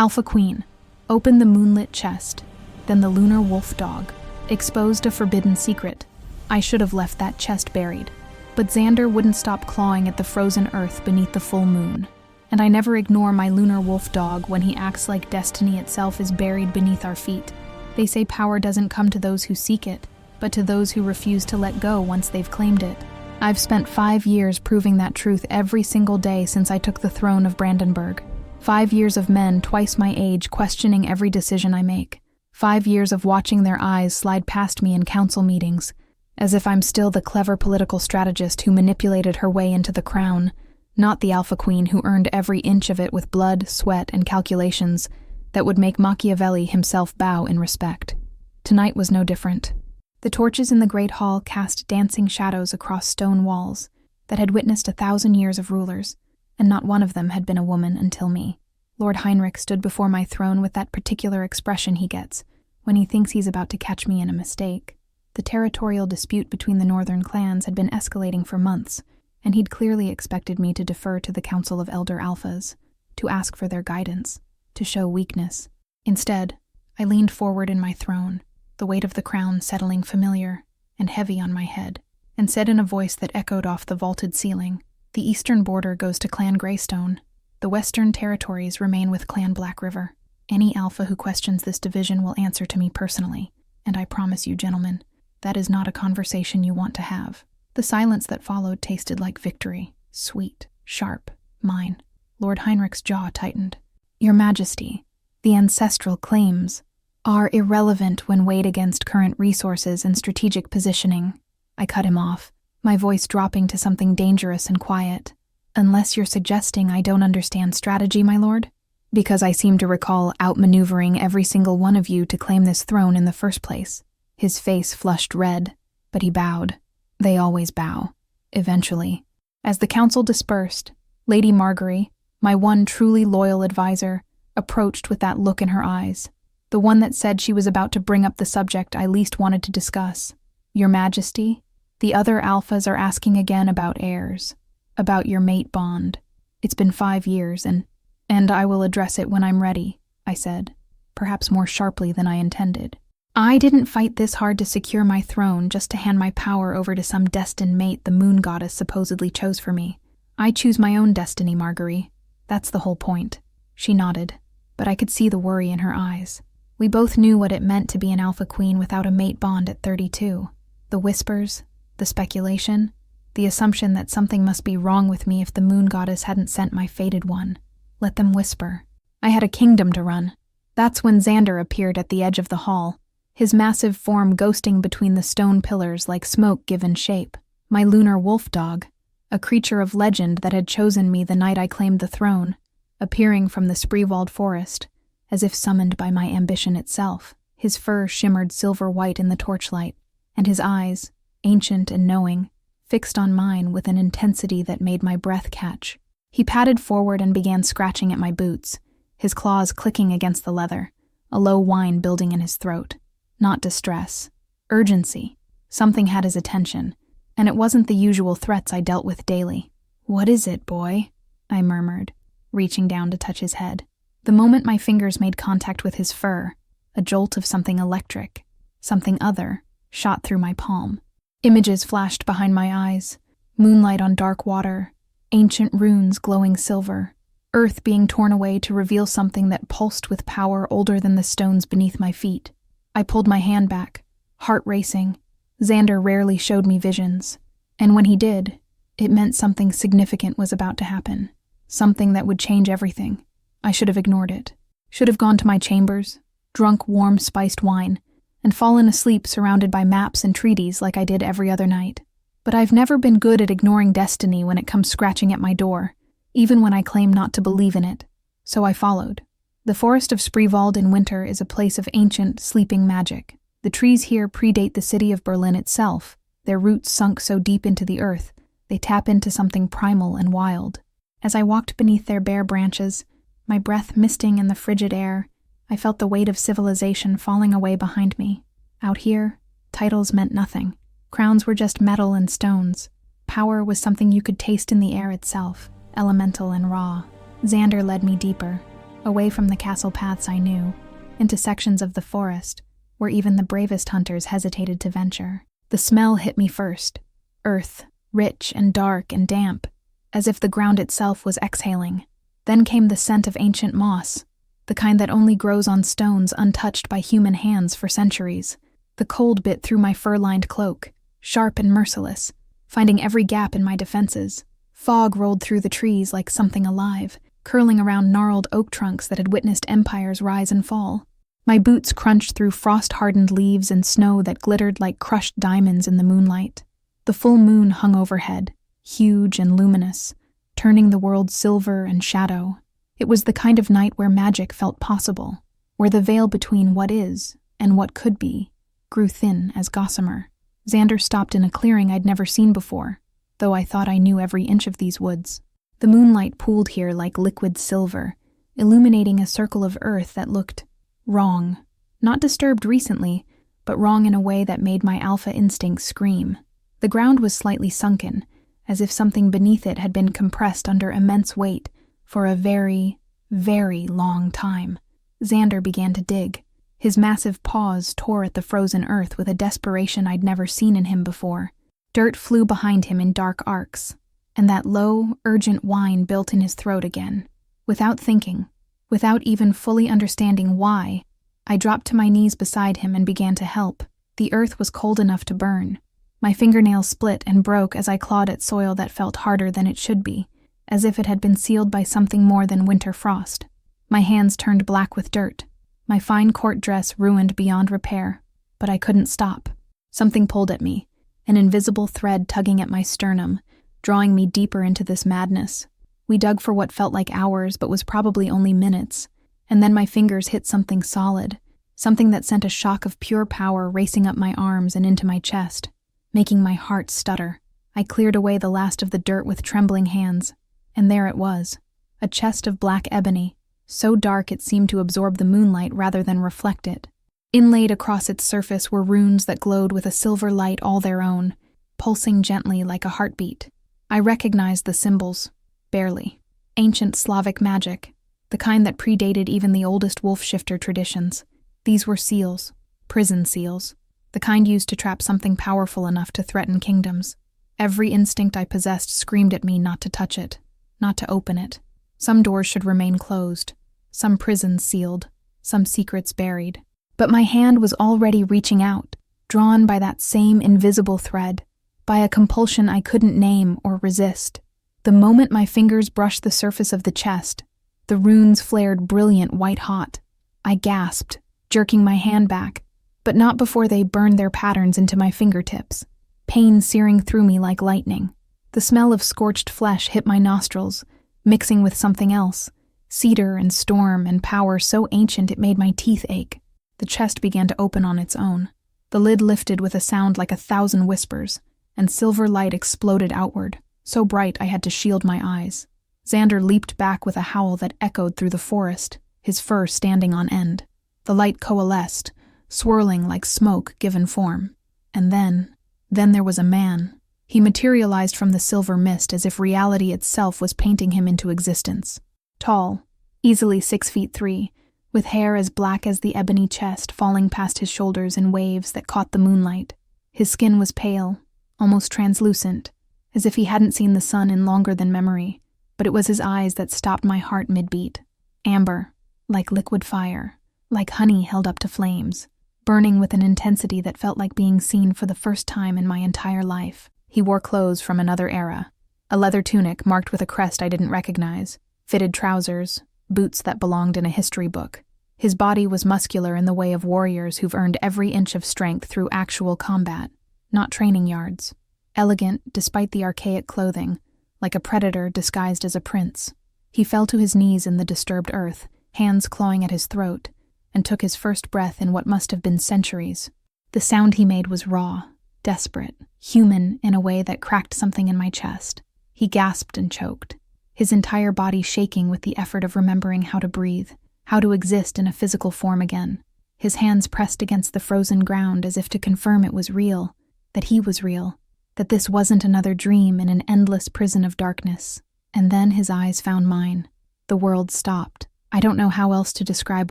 Alpha Queen opened the Moonlit chest, then the Lunar wolf dog exposed a forbidden secret. I should have left that chest buried, but Xander wouldn't stop clawing at the frozen earth beneath the full moon. And I never ignore my lunar wolf dog when he acts like destiny itself is buried beneath our feet. They say power doesn't come to those who seek it, but to those who refuse to let go once they've claimed it. I've spent 5 years proving that truth every single day since I took the throne of Brandenburg. 5 years of men twice my age questioning every decision I make. 5 years of watching their eyes slide past me in council meetings, as if I'm still the clever political strategist who manipulated her way into the crown, not the Alpha Queen who earned every inch of it with blood, sweat, and calculations that would make Machiavelli himself bow in respect. Tonight was no different. The torches in the Great Hall cast dancing shadows across stone walls that had witnessed 1,000 years of rulers, and not one of them had been a woman until me. Lord Heinrich stood before my throne with that particular expression he gets when he thinks he's about to catch me in a mistake. The territorial dispute between the northern clans had been escalating for months, and he'd clearly expected me to defer to the Council of Elder Alphas, to ask for their guidance, to show weakness. Instead, I leaned forward in my throne, the weight of the crown settling familiar and heavy on my head, and said in a voice that echoed off the vaulted ceiling, "The eastern border goes to Clan Greystone. The western territories remain with Clan Black River. Any alpha who questions this division will answer to me personally, and I promise you, gentlemen, that is not a conversation you want to have." The silence that followed tasted like victory, sweet, sharp, mine. Lord Heinrich's jaw tightened. "Your Majesty, the ancestral claims are irrelevant when weighed against current resources and strategic positioning." I cut him off, my voice dropping to something dangerous and quiet. "Unless you're suggesting I don't understand strategy, my lord? Because I seem to recall outmaneuvering every single one of you to claim this throne in the first place." His face flushed red, but he bowed. They always bow, eventually. As the council dispersed, Lady Margery, my one truly loyal advisor, approached with that look in her eyes, the one that said she was about to bring up the subject I least wanted to discuss. "Your Majesty, the other alphas are asking again about heirs, about your mate bond. It's been 5 years, and I will address it when I'm ready," I said, perhaps more sharply than I intended. I didn't fight this hard to secure my throne just to hand my power over to some destined mate the moon goddess supposedly chose for me. I choose my own destiny, Margery. That's the whole point. She nodded, but I could see the worry in her eyes. We both knew what it meant to be an alpha queen without a mate bond at 32. The whispers, the speculation, the assumption that something must be wrong with me if the moon goddess hadn't sent my fated one. Let them whisper. I had a kingdom to run. That's when Xander appeared at the edge of the hall, his massive form ghosting between the stone pillars like smoke given shape. My lunar wolf dog, a creature of legend that had chosen me the night I claimed the throne, appearing from the Spreewald forest, as if summoned by my ambition itself. His fur shimmered silver-white in the torchlight, and his eyes, ancient and knowing, fixed on mine with an intensity that made my breath catch. He padded forward and began scratching at my boots, his claws clicking against the leather, a low whine building in his throat. Not distress, urgency. Something had his attention, and it wasn't the usual threats I dealt with daily. "What is it, boy?" I murmured, reaching down to touch his head. The moment my fingers made contact with his fur, a jolt of something electric, something other, shot through my palm. Images flashed behind my eyes, moonlight on dark water, ancient runes glowing silver, earth being torn away to reveal something that pulsed with power older than the stones beneath my feet. I pulled my hand back, heart racing. Xander rarely showed me visions, and when he did, it meant something significant was about to happen, something that would change everything. I should have ignored it, should have gone to my chambers, drunk warm spiced wine, and fallen asleep surrounded by maps and treaties like I did every other night. But I've never been good at ignoring destiny when it comes scratching at my door, even when I claim not to believe in it. So I followed. The forest of Spreewald in winter is a place of ancient, sleeping magic. The trees here predate the city of Berlin itself, their roots sunk so deep into the earth, they tap into something primal and wild. As I walked beneath their bare branches, my breath misting in the frigid air, I felt the weight of civilization falling away behind me. Out here, titles meant nothing. Crowns were just metal and stones. Power was something you could taste in the air itself, elemental and raw. Xander led me deeper. away from the castle paths I knew, into sections of the forest where even the bravest hunters hesitated to venture. The smell hit me first, earth, rich and dark and damp, as if the ground itself was exhaling. Then came the scent of ancient moss, the kind that only grows on stones untouched by human hands for centuries. The cold bit through my fur-lined cloak, sharp and merciless, finding every gap in my defenses. Fog rolled through the trees like something alive, curling around gnarled oak trunks that had witnessed empires rise and fall. My boots crunched through frost-hardened leaves and snow that glittered like crushed diamonds in the moonlight. The full moon hung overhead, huge and luminous, turning the world silver and shadow. It was the kind of night where magic felt possible, where the veil between what is and what could be grew thin as gossamer. Xander stopped in a clearing I'd never seen before, though I thought I knew every inch of these woods. The moonlight pooled here like liquid silver, illuminating a circle of earth that looked wrong. Not disturbed recently, but wrong in a way that made my alpha instinct scream. The ground was slightly sunken, as if something beneath it had been compressed under immense weight for a very, very long time. Xander began to dig. His massive paws tore at the frozen earth with a desperation I'd never seen in him before. Dirt flew behind him in dark arcs, and that low, urgent whine built in his throat again. Without thinking, without even fully understanding why, I dropped to my knees beside him and began to help. The earth was cold enough to burn. My fingernails split and broke as I clawed at soil that felt harder than it should be, as if it had been sealed by something more than winter frost. My hands turned black with dirt, my fine court dress ruined beyond repair, but I couldn't stop. Something pulled at me, an invisible thread tugging at my sternum, drawing me deeper into this madness. We dug for what felt like hours but was probably only minutes, and then my fingers hit something solid, something that sent a shock of pure power racing up my arms and into my chest, making my heart stutter. I cleared away the last of the dirt with trembling hands, and there it was, a chest of black ebony, so dark it seemed to absorb the moonlight rather than reflect it. Inlaid across its surface were runes that glowed with a silver light all their own, pulsing gently like a heartbeat. I recognized the symbols, barely. Ancient Slavic magic, the kind that predated even the oldest wolf-shifter traditions. These were seals, prison seals, the kind used to trap something powerful enough to threaten kingdoms. Every instinct I possessed screamed at me not to touch it, not to open it. Some doors should remain closed, some prisons sealed, some secrets buried. But my hand was already reaching out, drawn by that same invisible thread, by a compulsion I couldn't name or resist. The moment my fingers brushed the surface of the chest, the runes flared brilliant white-hot. I gasped, jerking my hand back, but not before they burned their patterns into my fingertips, pain searing through me like lightning. The smell of scorched flesh hit my nostrils, mixing with something else, cedar and storm and power so ancient it made my teeth ache. The chest began to open on its own. The lid lifted with a sound like 1,000 whispers, and silver light exploded outward, so bright I had to shield my eyes. Xander leaped back with a howl that echoed through the forest, his fur standing on end. The light coalesced, swirling like smoke given form. And then there was a man. He materialized from the silver mist as if reality itself was painting him into existence. Tall, easily 6'3", with hair as black as the ebony chest falling past his shoulders in waves that caught the moonlight. His skin was pale, almost translucent, as if he hadn't seen the sun in longer than memory, but it was his eyes that stopped my heart mid-beat. Amber, like liquid fire, like honey held up to flames, burning with an intensity that felt like being seen for the first time in my entire life. He wore clothes from another era, a leather tunic marked with a crest I didn't recognize, fitted trousers, boots that belonged in a history book. His body was muscular in the way of warriors who've earned every inch of strength through actual combat, not training yards. Elegant despite the archaic clothing, like a predator disguised as a prince. He fell to his knees in the disturbed earth, hands clawing at his throat, and took his first breath in what must have been centuries. The sound he made was raw, desperate, human in a way that cracked something in my chest. He gasped and choked, his entire body shaking with the effort of remembering how to breathe, how to exist in a physical form again. His hands pressed against the frozen ground as if to confirm it was real, that he was real, that this wasn't another dream in an endless prison of darkness. And then his eyes found mine. The world stopped. I don't know how else to describe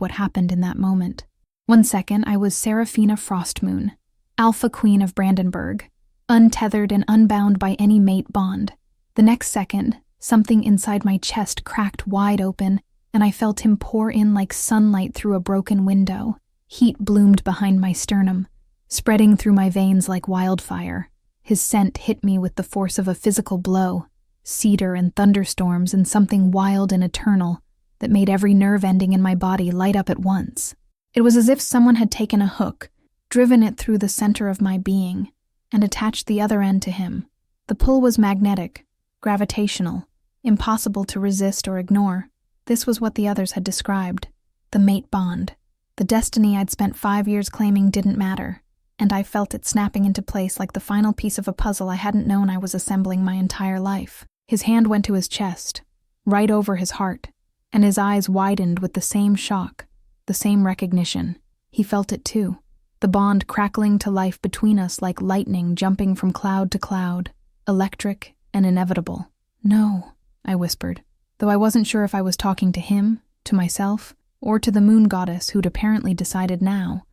what happened in that moment. 1 second, I was Seraphina Frostmoon, Alpha Queen of Brandenburg, untethered and unbound by any mate bond. The next second, something inside my chest cracked wide open, and I felt him pour in like sunlight through a broken window. Heat bloomed behind my sternum, spreading through my veins like wildfire. His scent hit me with the force of a physical blow, cedar and thunderstorms and something wild and eternal that made every nerve ending in my body light up at once. It was as if someone had taken a hook, driven it through the center of my being, and attached the other end to him. The pull was magnetic, gravitational, impossible to resist or ignore. This was what the others had described. The mate bond. The destiny I'd spent 5 years claiming didn't matter, and I felt it snapping into place like the final piece of a puzzle I hadn't known I was assembling my entire life. His hand went to his chest, right over his heart, and his eyes widened with the same shock, the same recognition. He felt it too, the bond crackling to life between us like lightning jumping from cloud to cloud, electric and inevitable. "No," I whispered, though I wasn't sure if I was talking to him, to myself, or to the moon goddess who'd apparently decided now,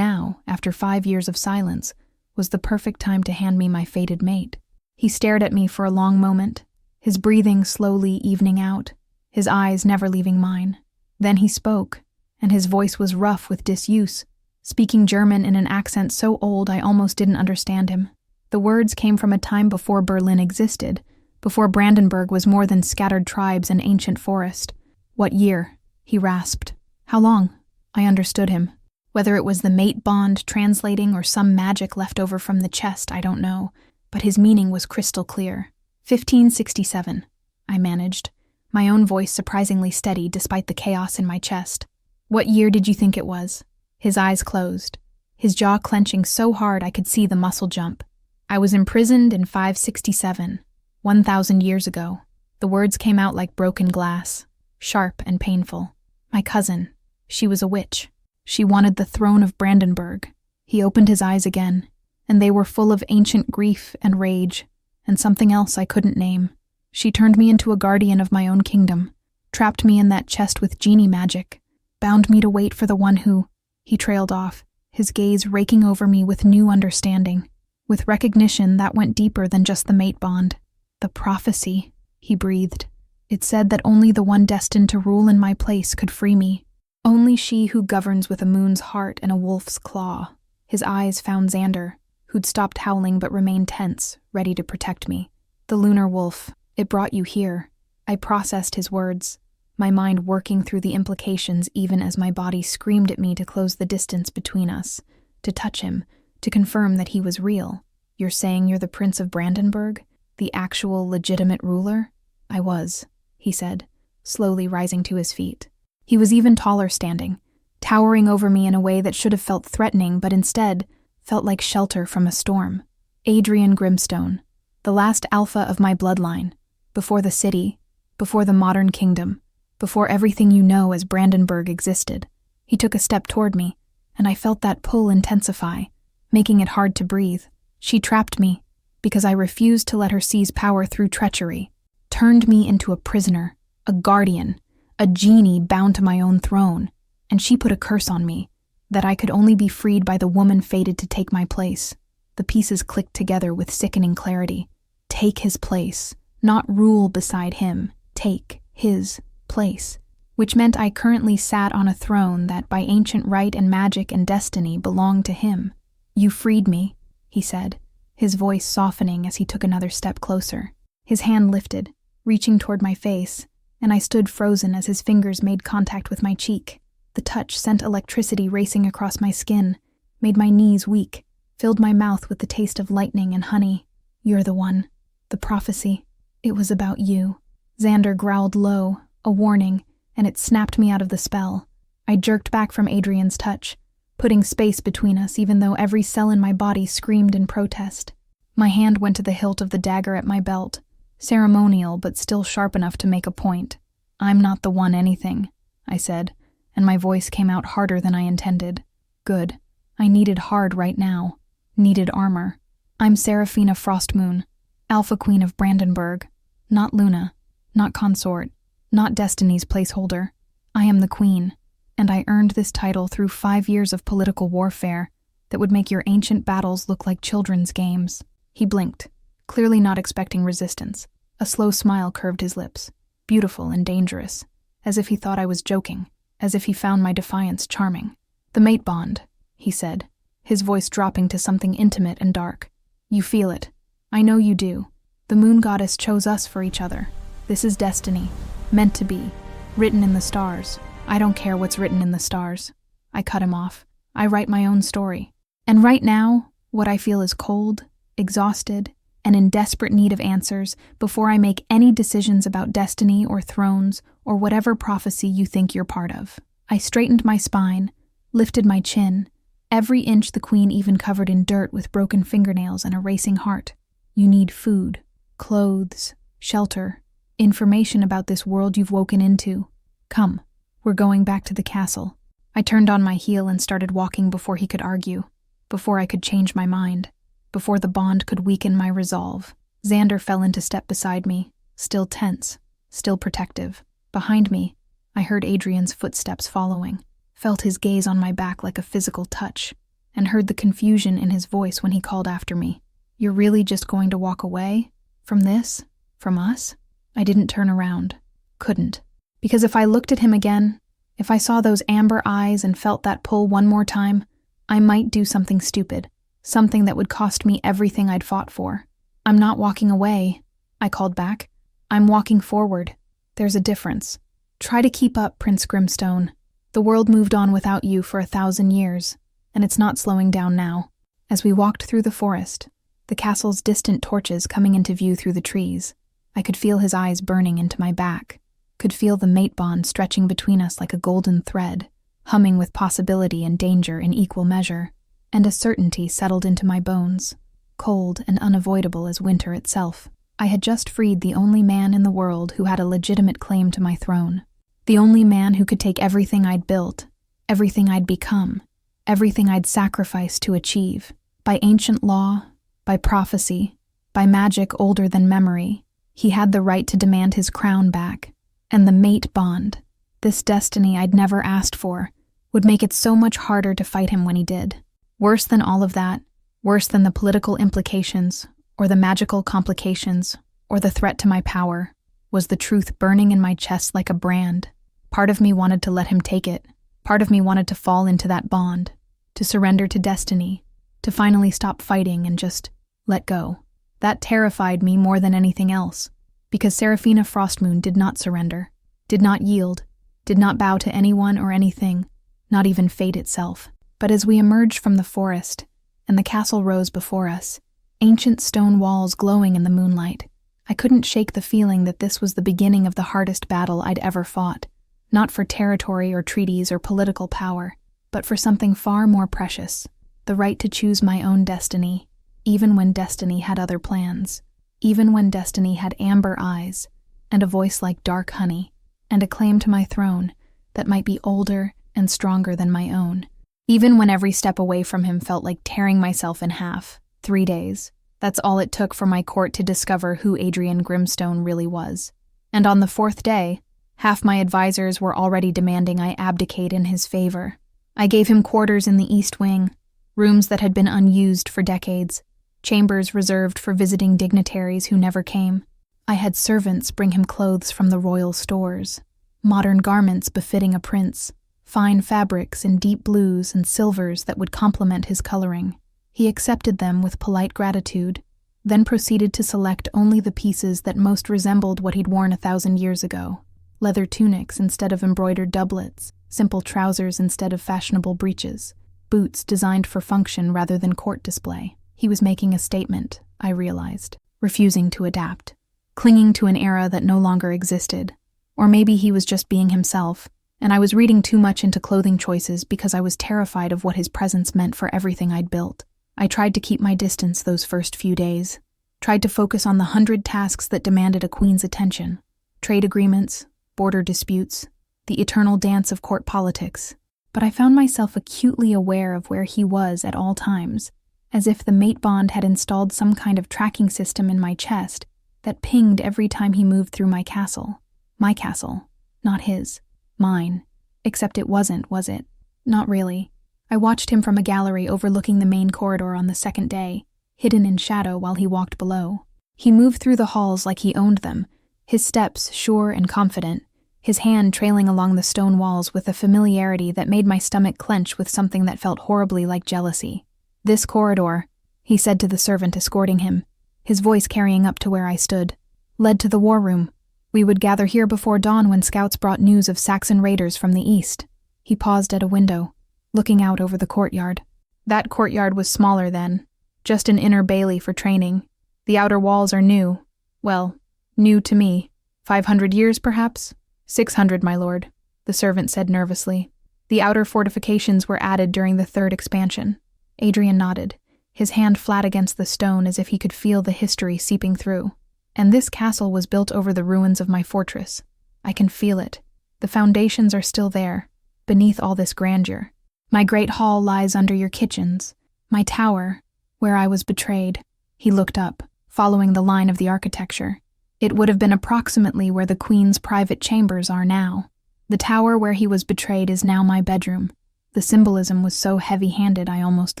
after 5 years of silence, was the perfect time to hand me my fated mate. He stared at me for a long moment, his breathing slowly evening out, his eyes never leaving mine. Then he spoke, and his voice was rough with disuse, speaking German in an accent so old I almost didn't understand him. The words came from a time before Berlin existed, before Brandenburg was more than scattered tribes and ancient forest. "What year?" he rasped. "How long?" I understood him. Whether it was the mate bond translating or some magic left over from the chest, I don't know, but his meaning was crystal clear. 1567, I managed, my own voice surprisingly steady despite the chaos in my chest. "What year did you think it was?" His eyes closed, his jaw clenching so hard I could see the muscle jump. "I was imprisoned in 567, 1,000 years ago." The words came out like broken glass, sharp and painful. "My cousin, she was a witch. She wanted the throne of Brandenburg." He opened his eyes again, and they were full of ancient grief and rage, and something else I couldn't name. "She turned me into a guardian of my own kingdom, trapped me in that chest with genie magic, bound me to wait for the one who—" He trailed off, his gaze raking over me with new understanding, with recognition that went deeper than just the mate bond. "The prophecy," he breathed. "It said that only the one destined to rule in my place could free me. Only she who governs with a moon's heart and a wolf's claw." His eyes found Xander, who'd stopped howling but remained tense, ready to protect me. "The lunar wolf, it brought you here." I processed his words, my mind working through the implications even as my body screamed at me to close the distance between us, to touch him, to confirm that he was real. "You're saying you're the Prince of Brandenburg? The actual legitimate ruler?" "I was," he said, slowly rising to his feet. He was even taller standing, towering over me in a way that should have felt threatening but instead felt like shelter from a storm. "Adrian Grimstone, the last alpha of my bloodline, before the city, before the modern kingdom, before everything you know as Brandenburg existed." He took a step toward me, and I felt that pull intensify, making it hard to breathe. "She trapped me, because I refused to let her seize power through treachery, turned me into a prisoner, a guardian, a genie bound to my own throne, and she put a curse on me, that I could only be freed by the woman fated to take my place." The pieces clicked together with sickening clarity. Take his place, not rule beside him, take his place, which meant I currently sat on a throne that by ancient right and magic and destiny belonged to him. "You freed me," he said, his voice softening as he took another step closer. His hand lifted, reaching toward my face, and I stood frozen as his fingers made contact with my cheek. The touch sent electricity racing across my skin, made my knees weak, filled my mouth with the taste of lightning and honey. "You're the one. The prophecy. It was about you." Xander growled low, a warning, and it snapped me out of the spell. I jerked back from Adrian's touch, putting space between us even though every cell in my body screamed in protest. My hand went to the hilt of the dagger at my belt, ceremonial but still sharp enough to make a point. "I'm not the one anything," I said, and my voice came out harder than I intended. "Good. I needed hard right now. Needed armor. I'm Seraphina Frostmoon, Alpha Queen of Brandenburg. Not Luna. Not consort. Not Destiny's placeholder. I am the queen, and I earned this title through 5 years of political warfare that would make your ancient battles look like children's games." He blinked, clearly not expecting resistance. A slow smile curved his lips, beautiful and dangerous, as if he thought I was joking, as if he found my defiance charming. "The mate bond," he said, his voice dropping to something intimate and dark. "You feel it. I know you do. The moon goddess chose us for each other. This is destiny, meant to be, written in the stars." "I don't care what's written in the stars." I cut him off. "I write my own story. And right now, what I feel is cold, exhausted, and in desperate need of answers before I make any decisions about destiny or thrones or whatever prophecy you think you're part of." I straightened my spine, lifted my chin, every inch the queen even covered in dirt with broken fingernails and a racing heart. "You need food, clothes, shelter, information about this world you've woken into. Come, we're going back to the castle." I turned on my heel and started walking before he could argue, before I could change my mind, before the bond could weaken my resolve. Xander fell into step beside me, still tense, still protective. Behind me, I heard Adrian's footsteps following, felt his gaze on my back like a physical touch, and heard the confusion in his voice when he called after me. "You're really just going to walk away? From this? From us?" I didn't turn around. Couldn't. Because if I looked at him again, if I saw those amber eyes and felt that pull one more time, I might do something stupid, something that would cost me everything I'd fought for. "I'm not walking away," I called back. "I'm walking forward. There's a difference. Try to keep up, Prince Grimstone. The world moved on without you for 1,000 years, and it's not slowing down now." As we walked through the forest, the castle's distant torches coming into view through the trees, I could feel his eyes burning into my back, could feel the mate bond stretching between us like a golden thread, humming with possibility and danger in equal measure, and a certainty settled into my bones, cold and unavoidable as winter itself. I had just freed the only man in the world who had a legitimate claim to my throne, the only man who could take everything I'd built, everything I'd become, everything I'd sacrificed to achieve, by ancient law, by prophecy, by magic older than memory. He had the right to demand his crown back, and the mate bond, this destiny I'd never asked for, would make it so much harder to fight him when he did. Worse than all of that, worse than the political implications, or the magical complications, or the threat to my power, was the truth burning in my chest like a brand. Part of me wanted to let him take it. Part of me wanted to fall into that bond, to surrender to destiny, to finally stop fighting and just let go. That terrified me more than anything else, because Seraphina Frostmoon did not surrender, did not yield, did not bow to anyone or anything, not even fate itself. But as we emerged from the forest, and the castle rose before us, ancient stone walls glowing in the moonlight, I couldn't shake the feeling that this was the beginning of the hardest battle I'd ever fought, not for territory or treaties or political power, but for something far more precious, the right to choose my own destiny, even when destiny had other plans, even when destiny had amber eyes, and a voice like dark honey, and a claim to my throne that might be older and stronger than my own. Even when every step away from him felt like tearing myself in half. 3 days. That's all it took for my court to discover who Adrian Grimstone really was. And on the 4th day, half my advisors were already demanding I abdicate in his favor. I gave him quarters in the East Wing, rooms that had been unused for decades, chambers reserved for visiting dignitaries who never came. I had servants bring him clothes from the royal stores, modern garments befitting a prince, fine fabrics in deep blues and silvers that would complement his coloring. He accepted them with polite gratitude, then proceeded to select only the pieces that most resembled what he'd worn 1,000 years ago. Leather tunics instead of embroidered doublets, simple trousers instead of fashionable breeches, boots designed for function rather than court display. He was making a statement, I realized, refusing to adapt, clinging to an era that no longer existed. Or maybe he was just being himself, and I was reading too much into clothing choices because I was terrified of what his presence meant for everything I'd built. I tried to keep my distance those first few days, tried to focus on the 100 tasks that demanded a queen's attention, trade agreements, border disputes, the eternal dance of court politics. But I found myself acutely aware of where he was at all times, as if the mate bond had installed some kind of tracking system in my chest that pinged every time he moved through my castle. My castle, not his. Mine. Except it wasn't, was it? Not really. I watched him from a gallery overlooking the main corridor on the second day, hidden in shadow while he walked below. He moved through the halls like he owned them, his steps sure and confident, his hand trailing along the stone walls with a familiarity that made my stomach clench with something that felt horribly like jealousy. "This corridor," he said to the servant escorting him, his voice carrying up to where I stood, "led to the war room. We would gather here before dawn when scouts brought news of Saxon raiders from the east." He paused at a window, looking out over the courtyard. That courtyard was smaller then, just an inner bailey for training. The outer walls are new. Well, new to me. 500 years, perhaps? 600, my lord, the servant said nervously. The outer fortifications were added during the third expansion. Adrian nodded, his hand flat against the stone as if he could feel the history seeping through. And this castle was built over the ruins of my fortress. I can feel it. The foundations are still there, beneath all this grandeur. My great hall lies under your kitchens. My tower, where I was betrayed. He looked up, following the line of the architecture. It would have been approximately where the Queen's private chambers are now. The tower where he was betrayed is now my bedroom. The symbolism was so heavy-handed I almost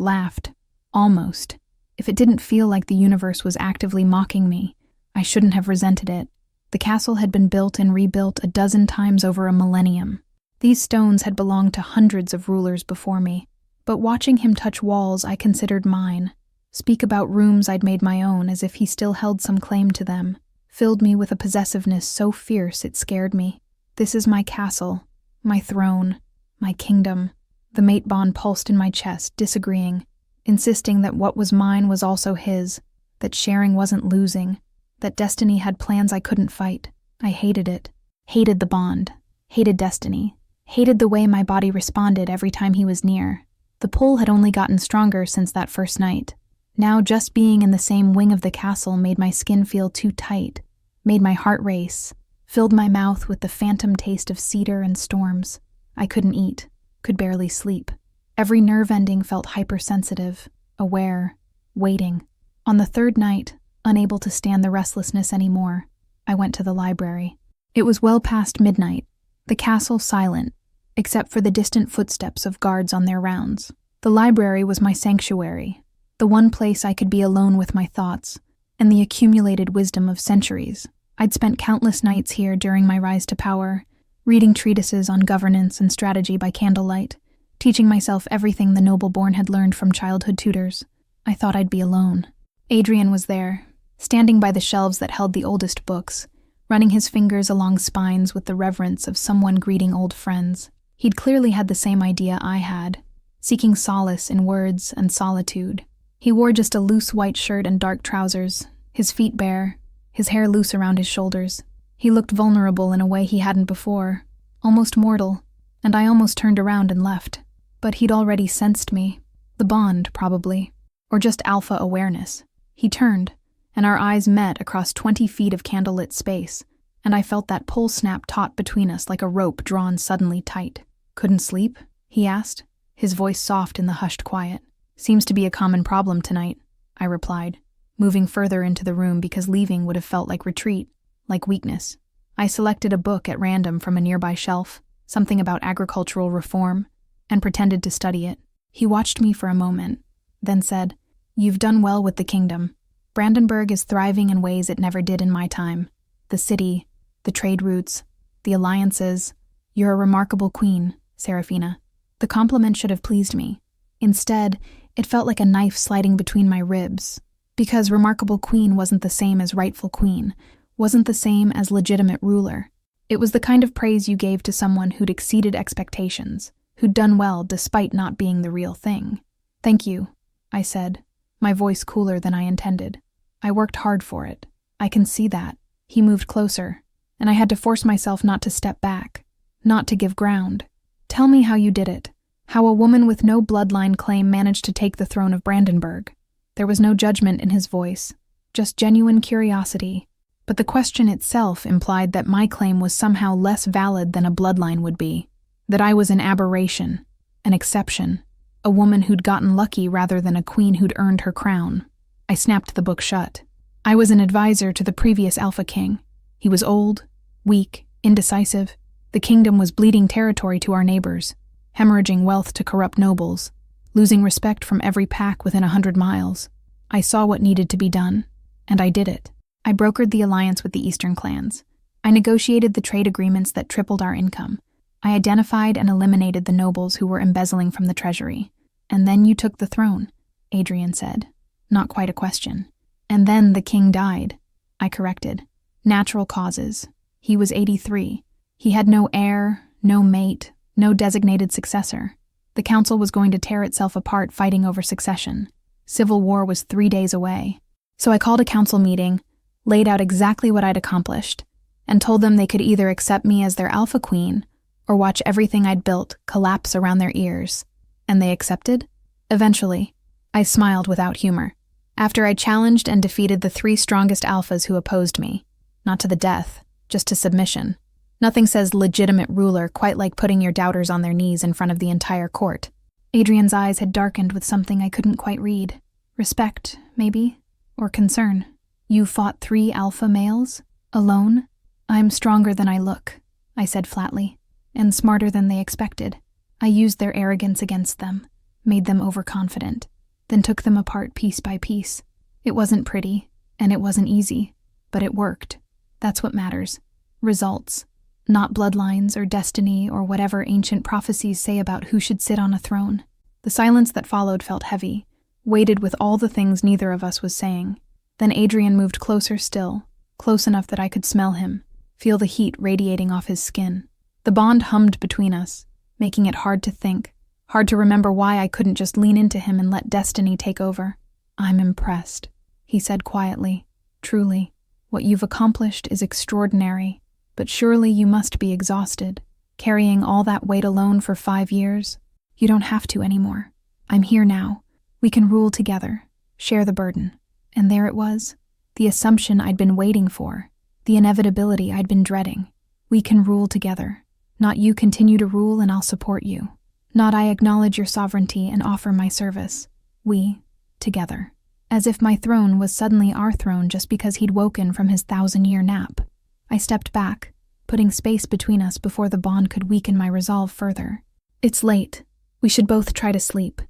laughed. Almost. If it didn't feel like the universe was actively mocking me, I shouldn't have resented it. The castle had been built and rebuilt a dozen times over a millennium. These stones had belonged to hundreds of rulers before me, but watching him touch walls I considered mine, speak about rooms I'd made my own as if he still held some claim to them, filled me with a possessiveness so fierce it scared me. This is my castle, my throne, my kingdom. The mate bond pulsed in my chest, disagreeing, insisting that what was mine was also his, that sharing wasn't losing, that destiny had plans I couldn't fight. I hated it. Hated the bond. Hated destiny. Hated the way my body responded every time he was near. The pull had only gotten stronger since that first night. Now just being in the same wing of the castle made my skin feel too tight, made my heart race, filled my mouth with the phantom taste of cedar and storms. I couldn't eat, could barely sleep. Every nerve ending felt hypersensitive, aware, waiting. On the third night, unable to stand the restlessness anymore, I went to the library. It was well past midnight, the castle silent, except for the distant footsteps of guards on their rounds. The library was my sanctuary, the one place I could be alone with my thoughts and the accumulated wisdom of centuries. I'd spent countless nights here during my rise to power, reading treatises on governance and strategy by candlelight, teaching myself everything the noble-born had learned from childhood tutors. I thought I'd be alone. Adrian was there, standing by the shelves that held the oldest books, running his fingers along spines with the reverence of someone greeting old friends. He'd clearly had the same idea I had, seeking solace in words and solitude. He wore just a loose white shirt and dark trousers, his feet bare, his hair loose around his shoulders. He looked vulnerable in a way he hadn't before, almost mortal, and I almost turned around and left. But he'd already sensed me. The bond, probably. Or just alpha awareness. He turned, and our eyes met across 20 feet of candlelit space, and I felt that pull snap taut between us like a rope drawn suddenly tight. "Couldn't sleep?" he asked, his voice soft in the hushed quiet. "Seems to be a common problem tonight," I replied, moving further into the room because leaving would have felt like retreat, like weakness. I selected a book at random from a nearby shelf, something about agricultural reform, and pretended to study it. He watched me for a moment, then said, "You've done well with the kingdom. Brandenburg is thriving in ways it never did in my time. The city, the trade routes, the alliances. You're a remarkable queen, Serafina." The compliment should have pleased me. Instead, it felt like a knife sliding between my ribs, because remarkable queen wasn't the same as rightful queen, wasn't the same as legitimate ruler. It was the kind of praise you gave to someone who'd exceeded expectations, who'd done well despite not being the real thing. "Thank you," I said, my voice cooler than I intended. "I worked hard for it. I can see that." He moved closer, and I had to force myself not to step back, not to give ground. "Tell me how you did it, how a woman with no bloodline claim managed to take the throne of Brandenburg." There was no judgment in his voice, just genuine curiosity. But the question itself implied that my claim was somehow less valid than a bloodline would be, that I was an aberration, an exception, a woman who'd gotten lucky rather than a queen who'd earned her crown. I snapped the book shut. I was an advisor to the previous Alpha King. He was old, weak, indecisive. The kingdom was bleeding territory to our neighbors, hemorrhaging wealth to corrupt nobles, losing respect from every pack within 100 miles. I saw what needed to be done, and I did it. I brokered the alliance with the eastern clans. I negotiated the trade agreements that tripled our income. I identified and eliminated the nobles who were embezzling from the treasury. And then you took the throne, Adrian said. Not quite a question. And then the king died. I corrected. Natural causes. He was 83. He had no heir, no mate, no designated successor. The council was going to tear itself apart fighting over succession. Civil war was 3 days away. So I called a council meeting, laid out exactly what I'd accomplished, and told them they could either accept me as their alpha queen or watch everything I'd built collapse around their ears. And they accepted? Eventually. I smiled without humor. After I challenged and defeated the 3 strongest alphas who opposed me. Not to the death, just to submission. Nothing says legitimate ruler quite like putting your doubters on their knees in front of the entire court. Adrian's eyes had darkened with something I couldn't quite read. Respect, maybe? Or concern. You fought 3 alpha males? Alone? I'm stronger than I look, I said flatly, and smarter than they expected. I used their arrogance against them, made them overconfident, then took them apart piece by piece. It wasn't pretty, and it wasn't easy, but it worked. That's what matters. Results. Not bloodlines or destiny or whatever ancient prophecies say about who should sit on a throne. The silence that followed felt heavy, weighted with all the things neither of us was saying. Then Adrian moved closer still, close enough that I could smell him, feel the heat radiating off his skin. The bond hummed between us, making it hard to think, hard to remember why I couldn't just lean into him and let destiny take over. I'm impressed, he said quietly. Truly, what you've accomplished is extraordinary. But surely you must be exhausted, carrying all that weight alone for 5 years. You don't have to anymore. I'm here now. We can rule together, share the burden. And there it was, the assumption I'd been waiting for, the inevitability I'd been dreading. We can rule together. Not you continue to rule and I'll support you. Not I acknowledge your sovereignty and offer my service. We, together. As if my throne was suddenly our throne just because he'd woken from his 1,000-year nap. I stepped back, putting space between us before the bond could weaken my resolve further. It's late. We should both try to sleep.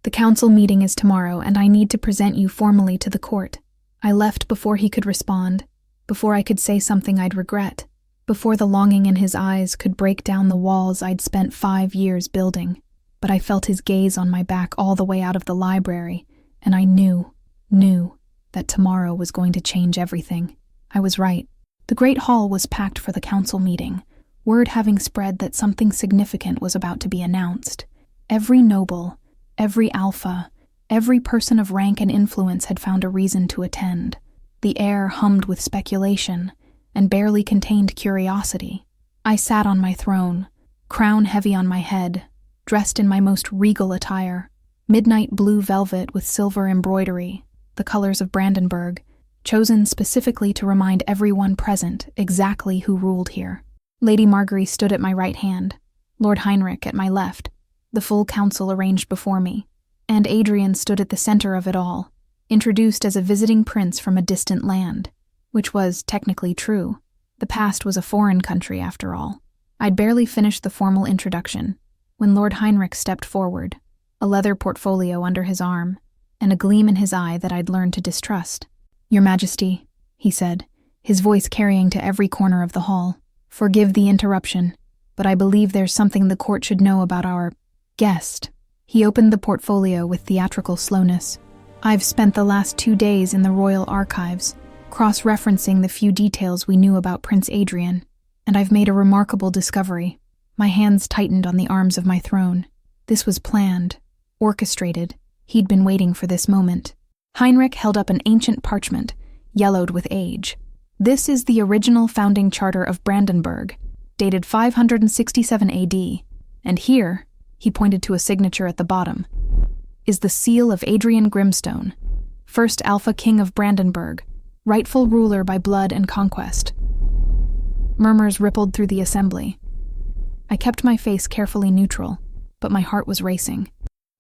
The council meeting is tomorrow, and I need to present you formally to the court. I left before he could respond, before I could say something I'd regret, before the longing in his eyes could break down the walls I'd spent 5 years building. But I felt his gaze on my back all the way out of the library, and I knew that tomorrow was going to change everything. I was right. The great hall was packed for the council meeting, word having spread that something significant was about to be announced. Every noble, every alpha, every person of rank and influence had found a reason to attend. The air hummed with speculation and barely contained curiosity. I sat on my throne, crown heavy on my head, dressed in my most regal attire, midnight blue velvet with silver embroidery, the colors of Brandenburg, chosen specifically to remind everyone present exactly who ruled here. Lady Marguerite stood at my right hand, Lord Heinrich at my left, the full council arranged before me, and Adrian stood at the center of it all, introduced as a visiting prince from a distant land, which was technically true. The past was a foreign country, after all. I'd barely finished the formal introduction when Lord Heinrich stepped forward, a leather portfolio under his arm, and a gleam in his eye that I'd learned to distrust. Your Majesty, he said, his voice carrying to every corner of the hall. Forgive the interruption, but I believe there's something the court should know about our guest. He opened the portfolio with theatrical slowness. I've spent the last 2 days in the royal archives, cross-referencing the few details we knew about Prince Adrian, and I've made a remarkable discovery. My hands tightened on the arms of my throne. This was planned, orchestrated. He'd been waiting for this moment. Heinrich held up an ancient parchment, yellowed with age. This is the original founding charter of Brandenburg, dated 567 AD, and here, he pointed to a signature at the bottom, is the seal of Adrian Grimstone, first Alpha King of Brandenburg, rightful ruler by blood and conquest. Murmurs rippled through the assembly. I kept my face carefully neutral, but my heart was racing.